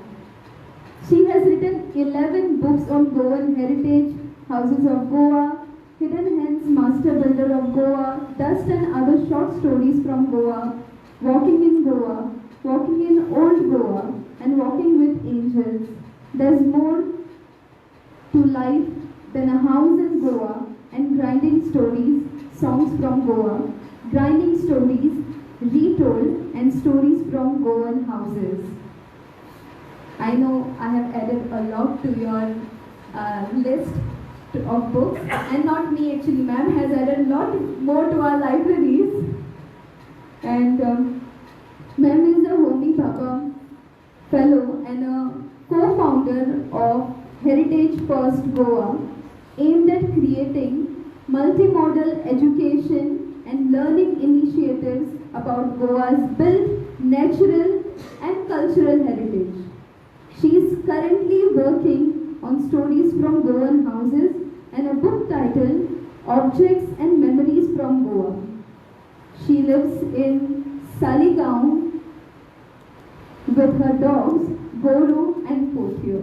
She has written 11 books on Goan heritage, Houses of Goa, Hidden Hands, Master Builder of Goa, Dust and Other Short Stories from Goa, Walking in Goa, Walking in Old Goa, and Walking with Angels. There's more to life than a house in Goa and grinding stories, songs from Goa, grinding stories, retold, and stories from Goan houses. I know I have added a lot to your list of books, and not me actually, ma'am has added a lot more to our libraries. And ma'am is a Homi Bhabha Fellow and a co-founder of Heritage First Goa, aimed at creating multimodal education and learning initiatives about Goa's built, natural and cultural heritage. She is currently working on stories from Goan houses and a book titled Objects and Memories from Goa. She lives in Saligaon with her dogs Goro and Potio.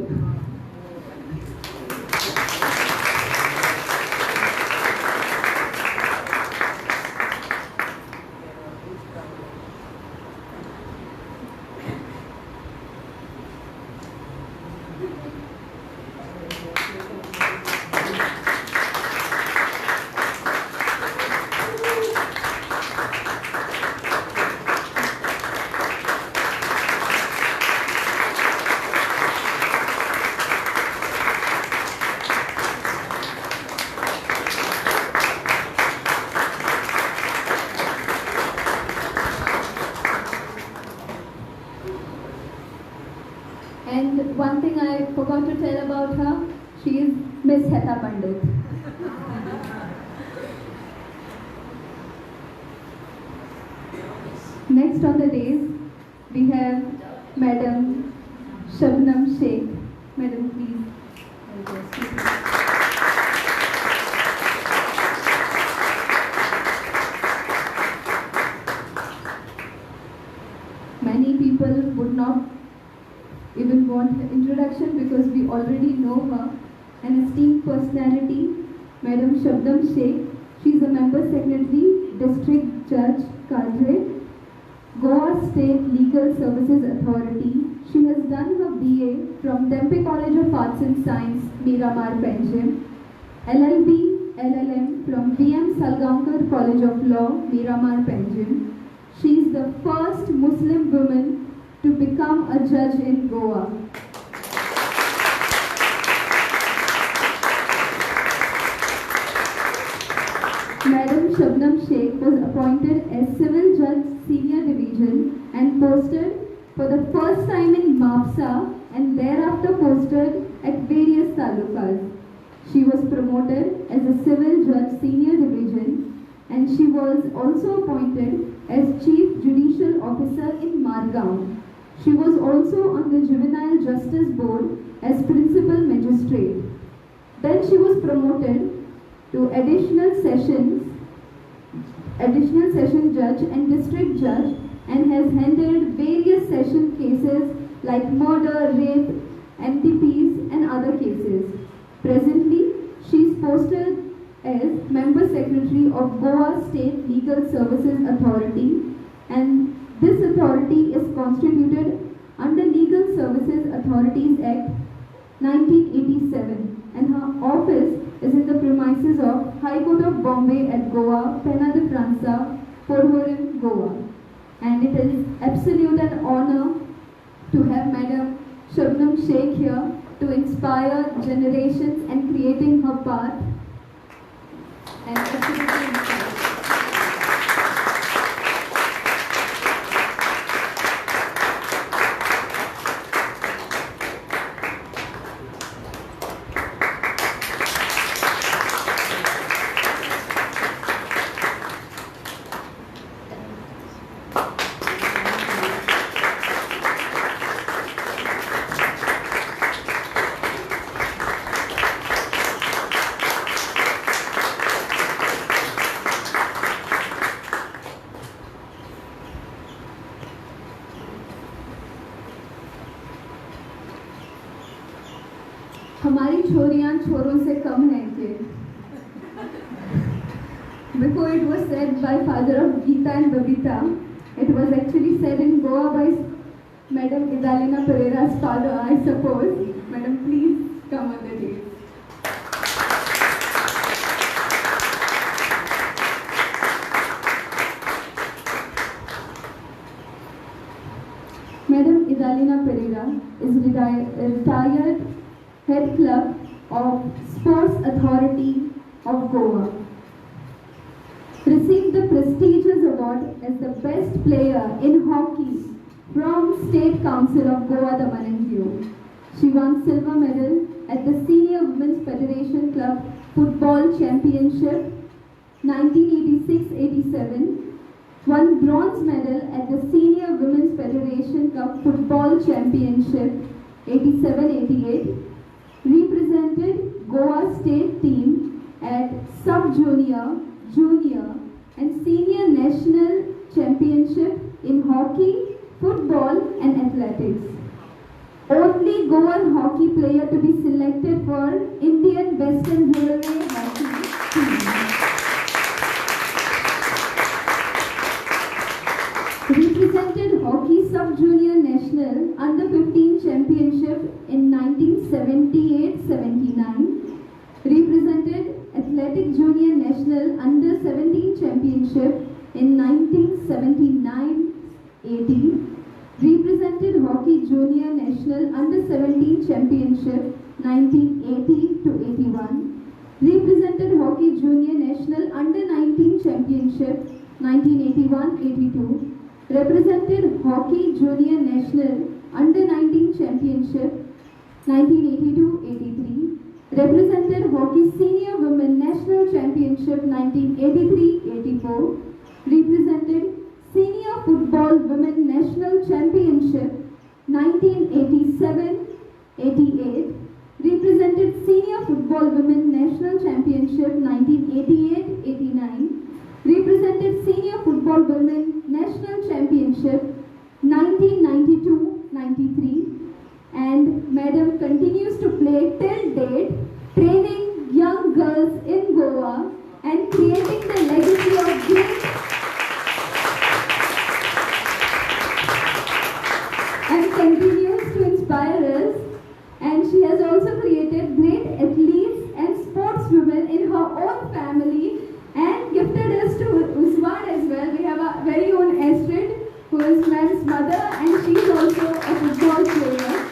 And one thing I forgot to tell about her, she is Miss Heta Pandit. Next on the days, we have Madam Shabnam Sheikh. Madam, please. Many people would not even want her introduction because we already know her. An esteemed personality, Madam Shabnam Sheikh. She is a member secretary, District Judge, Kadre, Goa State Legal Services Authority. She has done her BA from Tempe College of Arts and Science, Miramar, Panjim, LLB, LLM from VM Salgaonkar College of Law, Miramar, Panjim. She is the first Muslim woman to become a judge in Goa. appointed as Civil Judge Senior Division and posted for the first time in MAPSA and thereafter posted at various talukas. She was promoted as a Civil Judge Senior Division and she was also appointed as Chief Judicial Officer in Margao. She was also on the Juvenile Justice Board as Principal Magistrate. Then she was promoted to Additional Session Judge and District Judge and has handled various session cases like murder, rape, MTPs and other cases. Presently, she is posted as Member Secretary of Goa State Legal Services Authority, and this authority is constituted under Legal Services Authorities Act 1987, and her office is in the premises of High Court of Bombay at Goa, Pena de França, Porvorim, Goa. And it is absolute an honor to have Madam Shabnam Sheikh here to inspire generations and creating her path. And absolutely inspired. हमारी छोरियां छोरों से कम हैं के Before it was said by father of Geeta and Babita, it was actually said in Goa by Madam Idalina Pereira's father, I suppose. Madam, please come on the dais. Madam Idalina Pereira is retired head clerk of Sports Authority of Goa. Received the prestigious award as the best player in hockey from State Council of Goa, Daman and Diu. She won silver medal at the Senior Women's Federation Club Football Championship 1986-87. Won bronze medal at the Senior Women's Federation Cup Football Championship 87-88. Represented Goa State team at Sub-Junior, Junior and Senior National Championship in hockey, football and athletics. Only Goan hockey player to be selected for Indian Western Railway hockey team. Represented hockey sub-junior national under 15 championship in 1978-79. Represented athletic junior national under 17 championship in 1979-80. Represented hockey junior national under 17 championship 1980-81. Represented hockey junior national under 19 championship 1981-82. Represented hockey junior national under 19 championship 1982-83. Represented hockey senior women national championship 1983-84. Represented senior football women national championship 1987-88. Represented senior football women national championship 1988-89. Represented senior football women national championship 1992-93. And Madam continues to play till date, training young girls in Goa and creating the legacy of great and continues to inspire us. And she has also created great athletes and sportswomen in her own family and gifted us to Uzwaad as well. We have our very own Astrid, who is Ma'am's mother, and she is also a football player.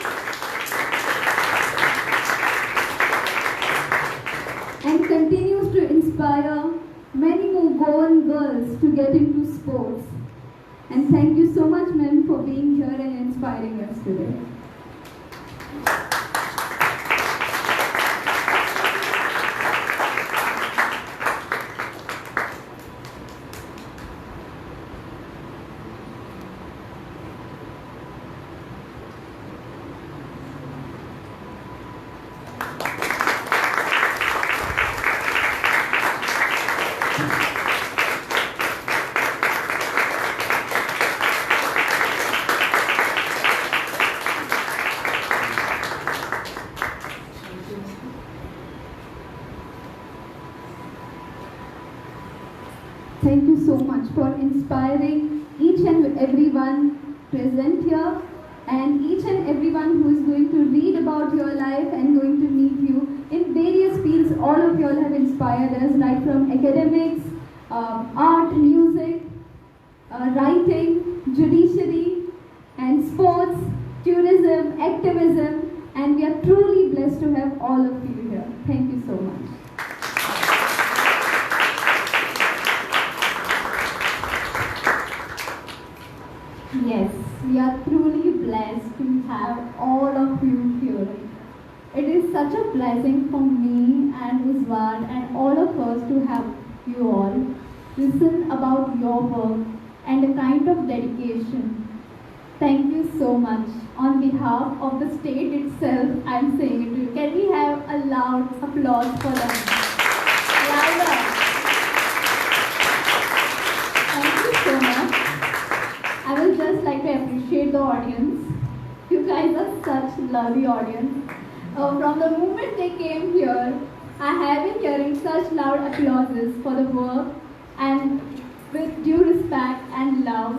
And continues to inspire many more Goan girls to get into sports. And thank you so much, ma'am, for being here and inspiring us today. Thank you so much for inspiring each and everyone present here and each and everyone who is going to read about your life and going to meet you in various fields. All of you all have inspired us, right from academics, art, music, writing, judiciary, and sports, tourism, activism, and we are truly blessed to have all of you here. Thank you so much. Yes, we are truly blessed to have all of you here. It is such a blessing for me and Uzwaad and all of us to have you all listen about your work and a kind of dedication. Thank you so much. On behalf of the state itself, I am saying it to you. Can we have a loud applause for them? Louder. Thank you so much. I would just like to appreciate the audience. You guys are such lovely audience. From the moment they came here, I have been hearing such loud applauses for the work, and with due respect and love,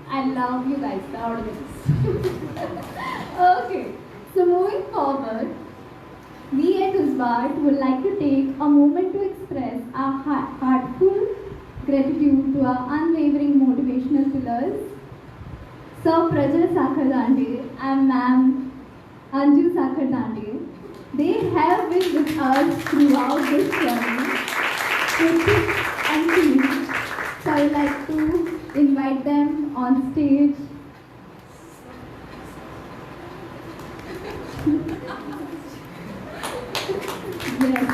I love you guys, the audience. Okay, so moving forward, we at Uzwaad would like to take a moment to express our heartful gratitude to our unwavering motivational pillars, Sir Prajal Sakhardande and Ma'am Anju Sakhardande. They have been with us throughout this journey, through thick and thin. So I would like to invite them on stage. Yes.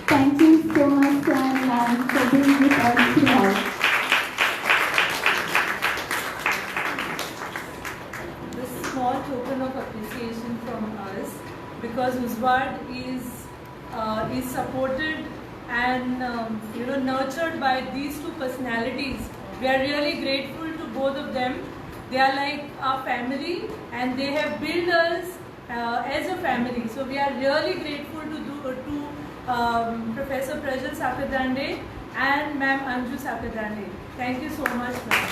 Thank you so much, sir and ma'am, for being with us throughout. This small token of appreciation from us, because Uzwaad is supported and nurtured by these two personalities. We are really grateful to both of them. They are like our family, and they have built us as a family. So we are really grateful to Professor Prajal Sakhardande and Ma'am Anju Sakhardande. Thank you so much, ma'am.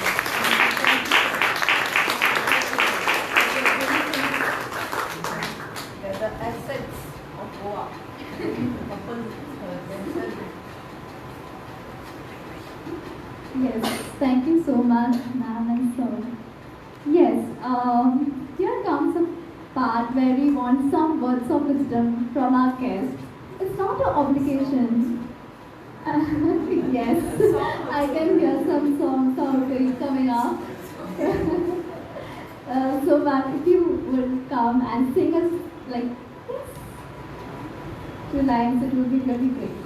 They're the assets of Goa. Yes, thank you so much, ma'am and sir. Yes, here comes a part where we want some words of wisdom from our guests. It's not an obligation. Yes, I can hear some songs coming up. So, ma'am, if you would come and sing us like this, 2 lines, it would be really great.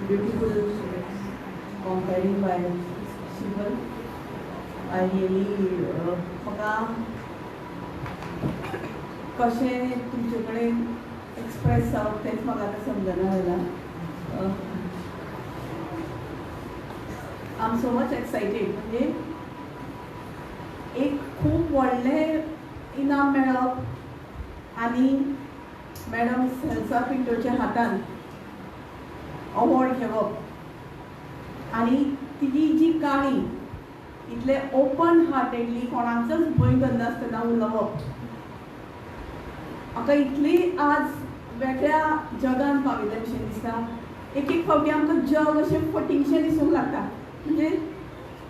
Beautiful comparing by Shival. I really म्हाका कशें तुमचे कडेन express जावप तेंच म्हाका आतां समजना जालां. आय एम सो मच एक्सायटेड. म्हणजे एक खूब व्हडलें इनाम मेळप आनी मॅडम सेल्सा पिंटोच्या हातान अवॉर्ड घेवप आनी तिजी जी काणी इतले ओपन हार्टेडली कोणाचोच भंय करनासतना उलोवप. म्हाका इतली आज वेगळ्या जगान पाविल्ले भशेन दिसता. एक एक फावटी आमकां जग अशें फटिंगशें दिसूंक लागता. म्हणजे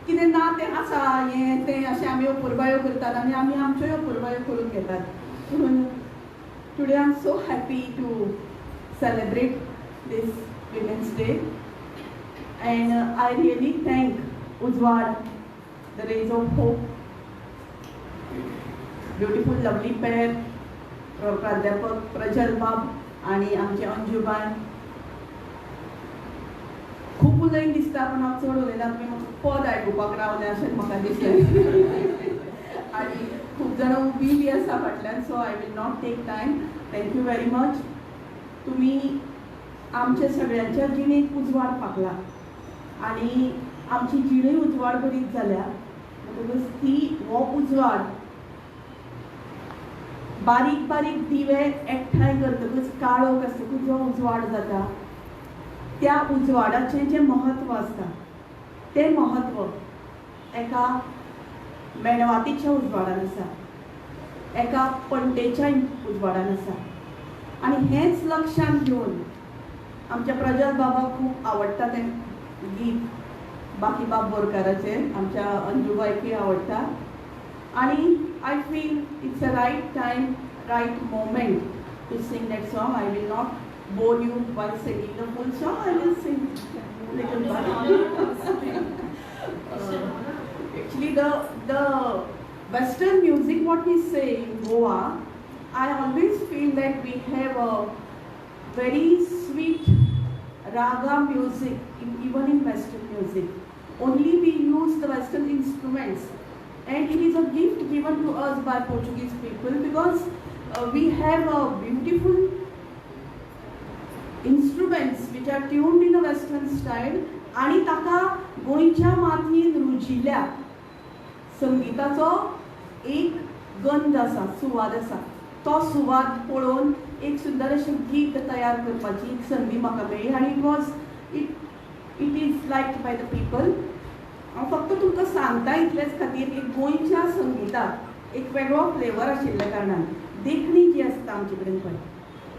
कितें ना तें आसा हें तें अशें आमी अपुरबायो करतात आनी आमी आमच्योय अपुरबायो करून घेतात. म्हणून today I am so happy to celebrate this Women's Day, and I really thank Uzwaad, the Rays of Hope, beautiful lovely pair, प्राध्यापक प्रज्वल बाब आणि आमचे अंजुबाई. खूप उलयन दिसता पण हांव चड उलयना, तुमी म्हाका पद आयकुपाक रावलें अशें म्हाका दिसलें. आणि खूप जाणां उबी बी आसा फाटल्यान, so I will not take time. Thank you very much. तुम्ही आमच्या सगळ्यांच्या जिणेक उजवाड पाकला आणि आमची जिणय उजवाड बरीच जाल्या. म्हणटकच ती हो उजवाड बारीक बारीक दिवे एकठांय करतकच काळोख आसतकच जो उजवाड जाता, त्या उजवाडाचें जें म्हत्व आसता तें म्हत्व एका मेणवातीच्या उजवाडान आसा, एका पणटेच्या उजवाडान आसा. आणि हेच लक्षांत घेवन आमच्या प्रज्वल बाबाक खूप आवडटा तें गीत बाकी बाब बोरकाराचें, आमच्या अंजुबाईकूय आवडटा. आणि I feel it's a right time, right moment to sing that song. I will not bore you by singing the full song. I will sing little by. Actually, the Western music, what we say in Goa, I always feel that we have a very sweet raga music even in Western music. Only we use the Western instruments, and it is a gift given to us by Portuguese people because we have a beautiful instruments which are tuned in a Western style. आणि ताका गोंयच्या मातयेन रुजिल्ल्या संगीताचो एक गंध आसा, सुवाद आसा. तो सुवाद पळोवन एक सुंदर अशें गीत तयार करपाची एक संदी म्हाका मेळ्ळी आणि it is liked by the people. हांव फक्त तुमकां सांगता इतलेच खातीर की गोंयच्या संगीताक एक वेगळो फ्लेवर आशिल्ल्या कारणान देखणी जी आसता आमचे कडेन पळय,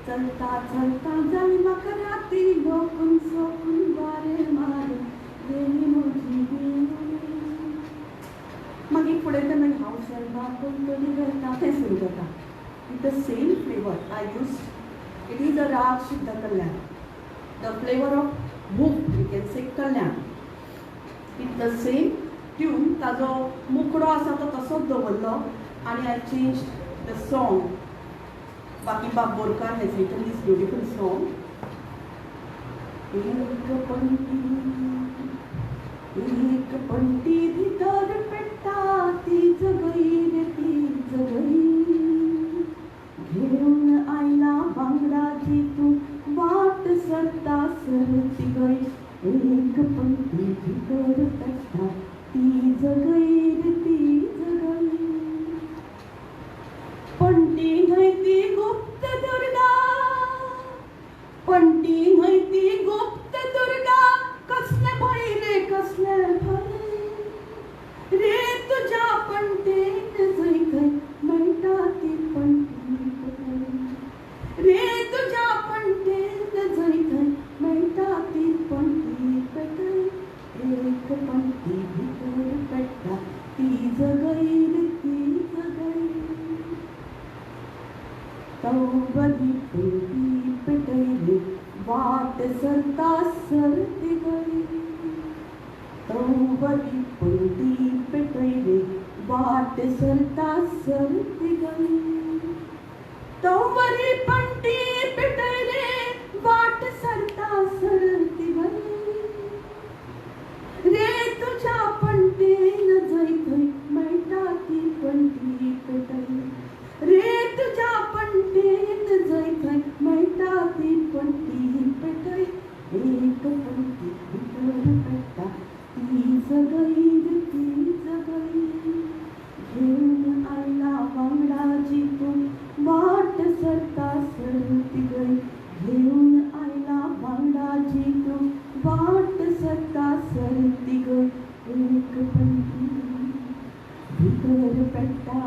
चलता चलता जाली म्हाका राती लोकून सोकून वारे मार गेली म्हजी गेली. मागीर फुडें तेन्ना हांव शेल्बा कोंकणी करता तें सुरू जाता. With the same flavor I used, it is a rag Siddha Kalyan, the flavor of book, we can say Kalyan. It's the same tune, ताजो मुखडो आसा तो तसोच दवरलो आणि I changed the song. बाकी बाब Borkar has written this beautiful song. एक पंटी भितर पेट्टा ती जगई रे ती जगई, घेऊन आयला बांगडाची तू वाट सरता सरती गई. एक पंटी भितर पेट्टा ती जगई रे ती जगई, पंटी न्हय ती गुप्त दुर्गा, पंटी न्हय ती गुप्त दुर्गा, कसले भय रे कसले भय, रे तुझ्या पंटेन जय खंय मेळटा ती पंटी पटय, रे तुझ्या पंटेन जय खंय मेळटा ती पंटी पटय. एक पंटी भितर पेट्टा ती जगई रे ती जगई, तवली पंटी पेटय रे वाट सरता सरती गई, तवली पंटी पेटय रे वाट सरता सरती गई, तवली पंटी पेटय रे वाट सरता सरती गई, रे तुझ्या पंटेन जय खंय मेळटा ती पंटी पेटय, रे तुझ्या पंटेन जय खंय मेळटा ती पंटी पेटय. एक पंटी भितर पेट्टा ती जगई रे ती जगई, घेऊन आयला बांगडाची तू वाट सरता सरती गई, घेऊन आयला बांगडाची तू वाट सरता सरती गई. एक पंटी भितर पेट्टा,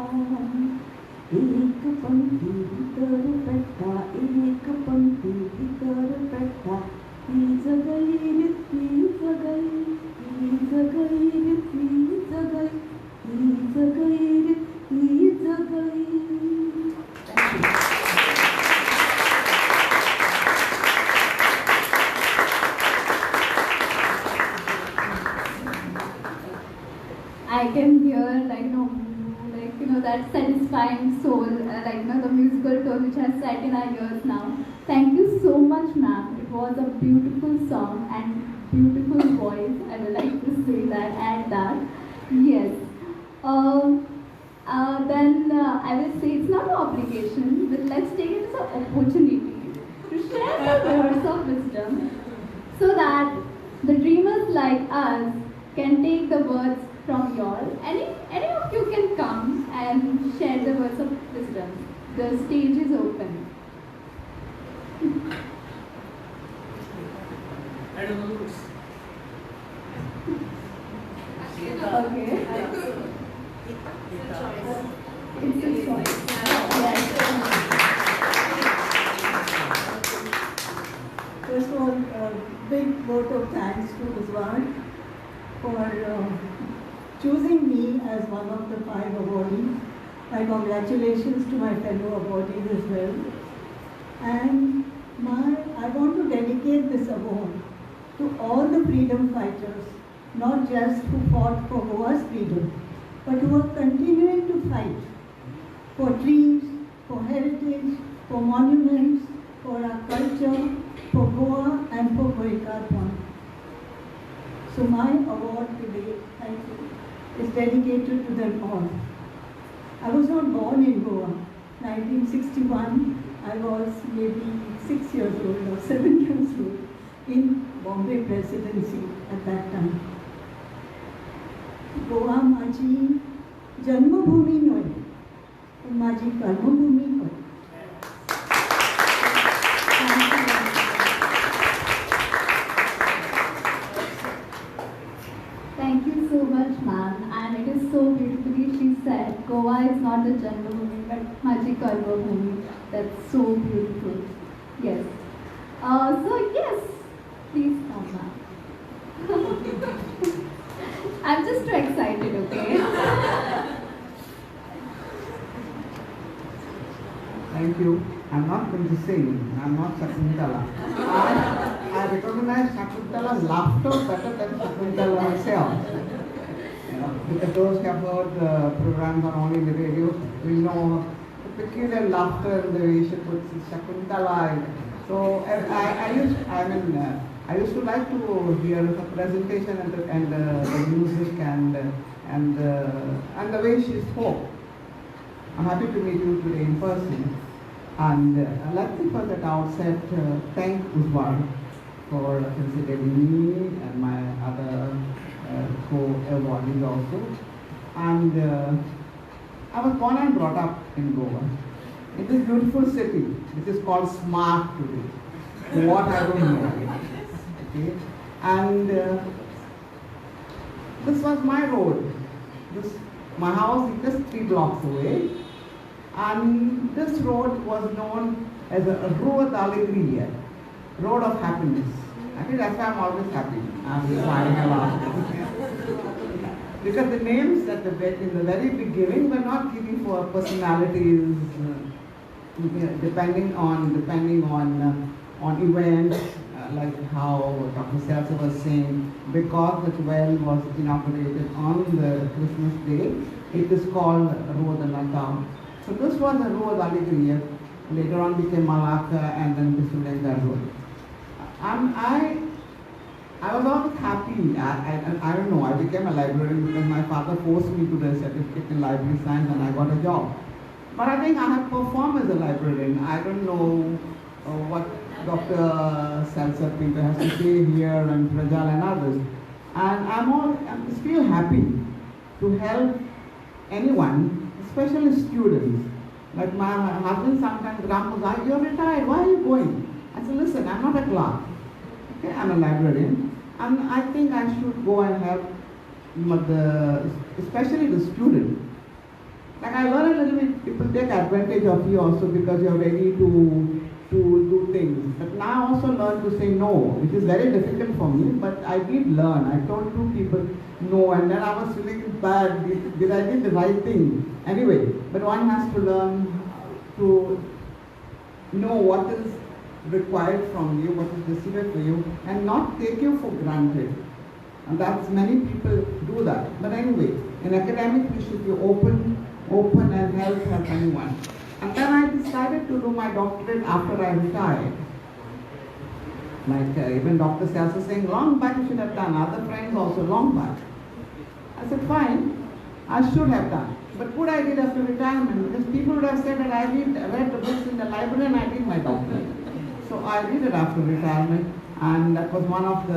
एक पंटी भितर पेट्टा, एक पंटी Thank you. I can hear that satisfying soul, the musical tone which has set in our ears now. Thank you so much, ma'am. It was a beautiful song and beautiful voice. I would like to say that, add that. Yes. Then I will say it's not an obligation, but let's take it as an opportunity to share the words of wisdom so that the dreamers like us can take the words from you all. Any of you can come and share the words of wisdom. The stage is open. I don't know. Okay. It's a choice. Yes. First of all, a big vote of thanks to Uzwaad for choosing me as one of the 5 awardees. My congratulations to my fellow awardees as well. And I want to dedicate this award to all the freedom fighters, not just who fought for Goa's freedom, but who are continuing to fight for trees, for heritage, for monuments, for our culture, for Goa and for Goikarpon. So my award today, thank you, is dedicated to them all. I was not born in Goa. 1961, I was maybe 6 years old or 7 years old in Bombay Presidency at that time. Goa maji janmabhumi noy, maji karmabhumi noy. Thank you so much, ma'am. And it is so beautifully she said, Goa is not the Janmabhumi, but Maji Karma Bhumi. That's so beautiful. Yes. So yes, please come, ma'am. I'm just too excited, okay? Thank you. I'm not going to sing. I'm not Shakuntala. I recognize Shakuntala's laughter better than Shakuntala herself. Because those who have heard the programs on only the radio will know the peculiar laughter and the way she puts Shakuntala. So I used to like to hear her presentation and the music and the way she spoke. I'm happy to meet you today in person. And I'd like to first at the outset thank Uzwaad for considering me and my other co-awardees also. And I was born and brought up in Goa, in this beautiful city, which is called Smart today. What I don't know. Okay? And this was my road. My house is just 3 blocks away. And this road was known as a Road Alegria, Road of Happiness. I think that's why I'm always happy. I'm smiling a lot. Because the names in the very beginning were not giving for personalities, depending on events, like how Dr. Seltzer was saying, because the well was inaugurated on the Christmas day, it is called Road Alaka. So this was the Road Alegria, later on became Malacca and then Bisulenga Road. I was always happy. I don't know, I became a librarian because my father forced me to do a certificate in library science and I got a job. But I think I have performed as a librarian. I don't know what Dr. Seltzer Pinto has to say here and Prajal and others. And I'm still happy to help anyone, especially students. Like my husband sometimes, Ram, you're retired, why are you going? I said, listen, I'm not a clerk. Okay, I'm a librarian. And I think I should go and help especially the student. Like I learn a little bit, people take advantage of you also because you're ready to do things. But now I also learn to say no, which is very difficult for me, but I did learn. I told 2 people, no, and then I was feeling bad, did I did the right thing? Anyway, but one has to learn to know what is required from you, what is decided for you, and not take you for granted. And that's many people do that. But anyway, in academics we should be open and help anyone. And then I decided to do my doctorate after I retired. Like even Dr. Sels is saying, long back you should have done. Other friends also, long back. I said, fine, I should have done. But what I did after retirement, because people would have said that I read the books in the library and I did my doctorate. So I did it after retirement, and that was one of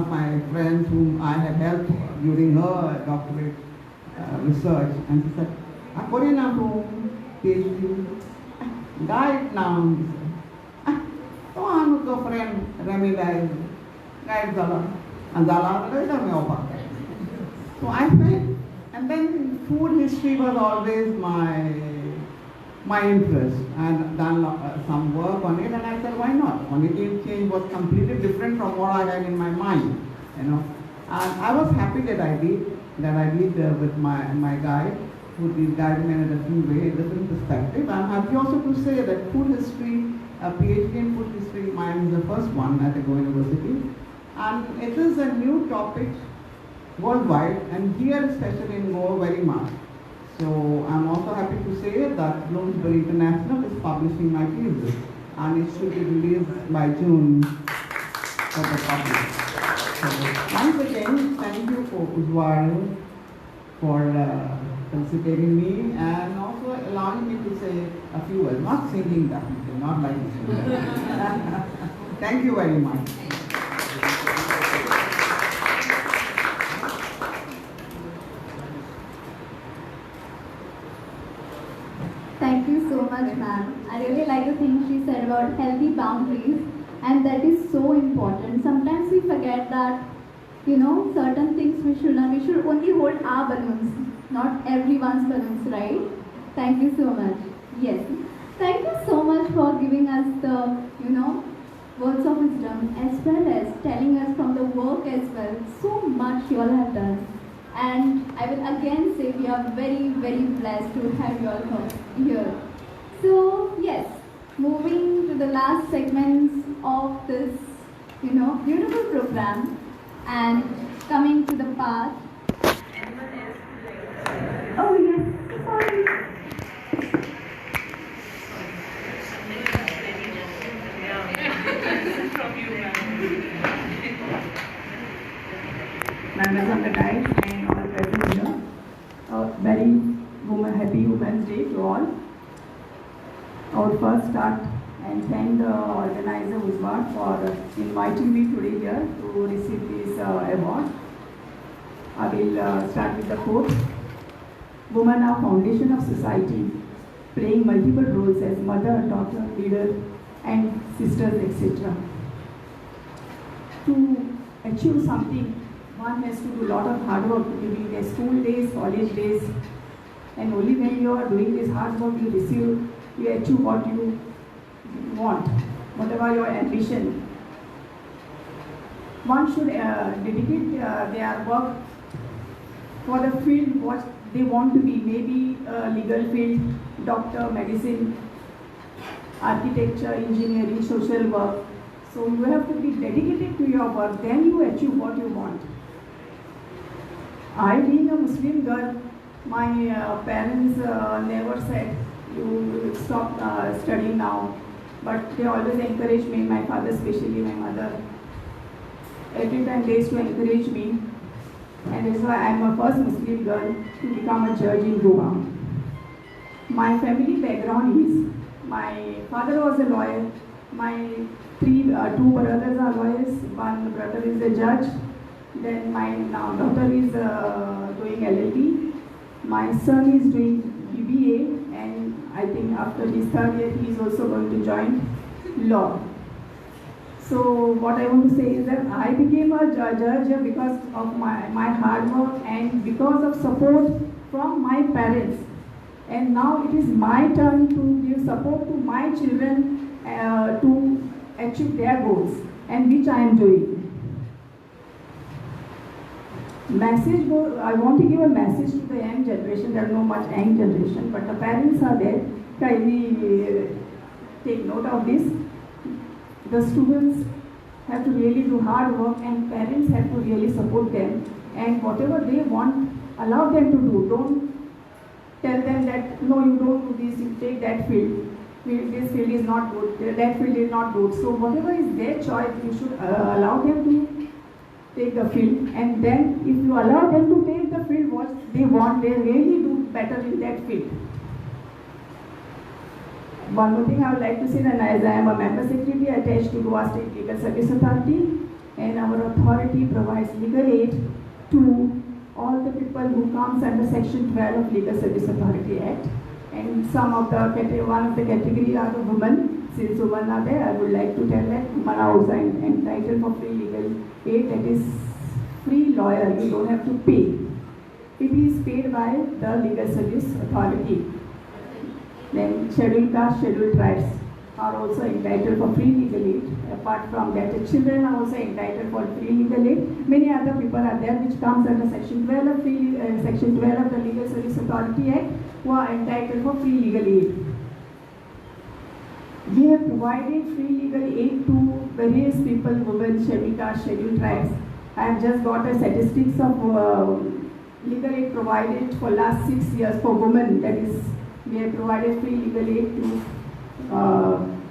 my friends whom I had helped during her doctorate research. And she said, I put in a home, PhD, guide now. So I'm a friend, Remy guide Zala. And Zala, so I went, and then food history was always my interest. I had done some work on it, and I said, why not? Only change was completely different from what I had in my mind, And I was happy that I did with my guide, who did guide me in a different way, different perspective. I'm happy also to say that food history, a PhD in food history, mine is the first one at the Goan University. And it is a new topic worldwide, and here especially in Goa very much. So I'm also happy to say that Bloomsbury International is publishing my thesis, and it should be released by June for the public. So once again, thank you for Uzwaad for considering me and also allowing me to say a few words. Not singing definitely, not like this. Thank you very much. Thank you so much, ma'am. I really like the thing she said about healthy boundaries, and that is so important. Sometimes we forget that, certain things we should only hold our balloons, not everyone's balloons, right? Thank you so much. Yes. Thank you so much for giving us the, words of wisdom, as well as telling us from the work as well. So much you all have done. And I will again say we are very, very blessed to have you all here. So yes, moving to the last segments of this, beautiful program, and coming to the part. Oh yes, sorry. Members of the dais and all present here. A very happy Women's Day to all. I would first start and thank the organizer Uzwaad for inviting me today here to receive this award. I will start with the quote. Women are foundation of society, playing multiple roles as mother, daughter, leader, and sisters, etc. To achieve something, one has to do a lot of hard work during their school days, college days, and only when you are doing this hard work, you achieve what you want, whatever your ambition. One should dedicate their work for the field what they want to be, maybe legal field, doctor, medicine, architecture, engineering, social work. So you have to be dedicated to your work, then you achieve what you want. I, being a Muslim girl, my parents never said you stop studying now, but they always encouraged me, my father especially, my mother. Every time they used to encourage me, and that's why I am a first Muslim girl to become a judge in Goa. My family background is, my father was a lawyer, my two brothers are lawyers, one brother is a judge, then my daughter is doing LLB, my son is doing BBA, and I think after his third year he is also going to join law. So what I want to say is that I became a judge because of my hard work and because of support from my parents. And now it is my turn to give support to my children to achieve their goals, and which I am doing. I want to give a message to the young generation. There are no much young generation, but the parents are there. Kindly take note of this. The students have to really do hard work, and parents have to really support them. And whatever they want, allow them to do. Don't tell them that no, you don't do this. You take that field. This field is not good. That field is not good. So whatever is their choice, you should allow them to take the field, and then if you allow them to take the field what they want, they really do better in that field. One more thing I would like to say, that as I am a member secretary attached to Goa State Legal Service Authority, and our authority provides legal aid to all the people who comes under Section 12 of Legal Service Authority Act. And one of the category are the women. Since women are there, I would like to tell that women are also entitled for free legal aid, that is free lawyer, you don't have to pay. It is paid by the Legal Service Authority. Then scheduled caste, scheduled tribes are also entitled for free legal aid. Apart from that, the children are also entitled for free legal aid. Many other people are there which comes under Section 12 of Section 12 of the Legal Service Authority Act, who are entitled for free legal aid. We have provided free legal aid to various people, women, scheduled caste, scheduled tribes. I have just got a statistics of legal aid provided for last 6 years for women. That is, we have provided free legal aid to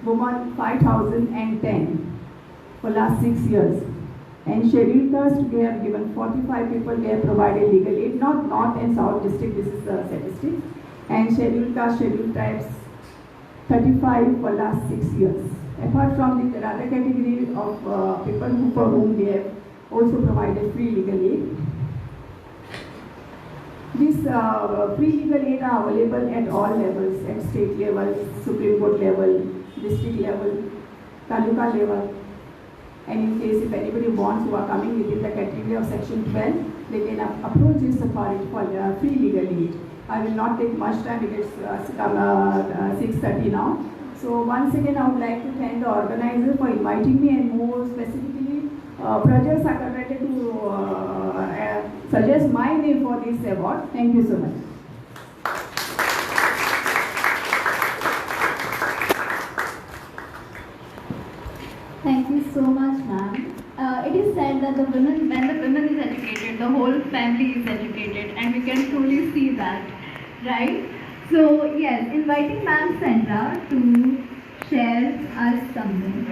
women 5,010 for last 6 years. And scheduled caste, we have given 45 people, we have provided legal aid, not North and South district, this is the statistics. And scheduled caste, scheduled tribes, 35 for last 6 years. Apart from this, there are other category of people for whom we have also provided free legal aid. These free legal aid are available at all levels, at state level, Supreme Court level, district level, taluka level. And in case if anybody wants, who are coming within the category of Section 12, they can approach this authority for free legal aid. I will not take much time because it's 6:30 now. So once again, I would like to thank the organizer for inviting me, and more specifically, Prajas Sakarate to suggest my name for this award. Thank you so much. Thank you so much, ma'am. It is said that when the woman is educated, the whole family is educated, and we can truly see that, right? So yes, inviting Ma'am Sandra to share us something.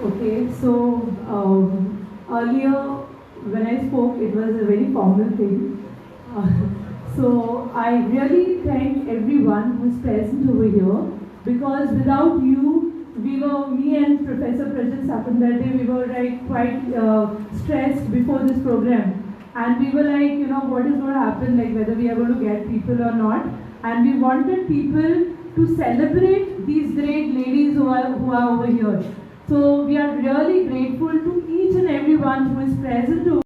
Okay, so earlier when I spoke, it was a very formal thing. So I really thank everyone who is present over here, because without you, me and Professor Prajas Sapandarte, we were like quite stressed before this program, and we were like, what is going to happen, like whether we are going to get people or not, and we wanted people to celebrate these great ladies who are over here. So we are really grateful to each and everyone who is present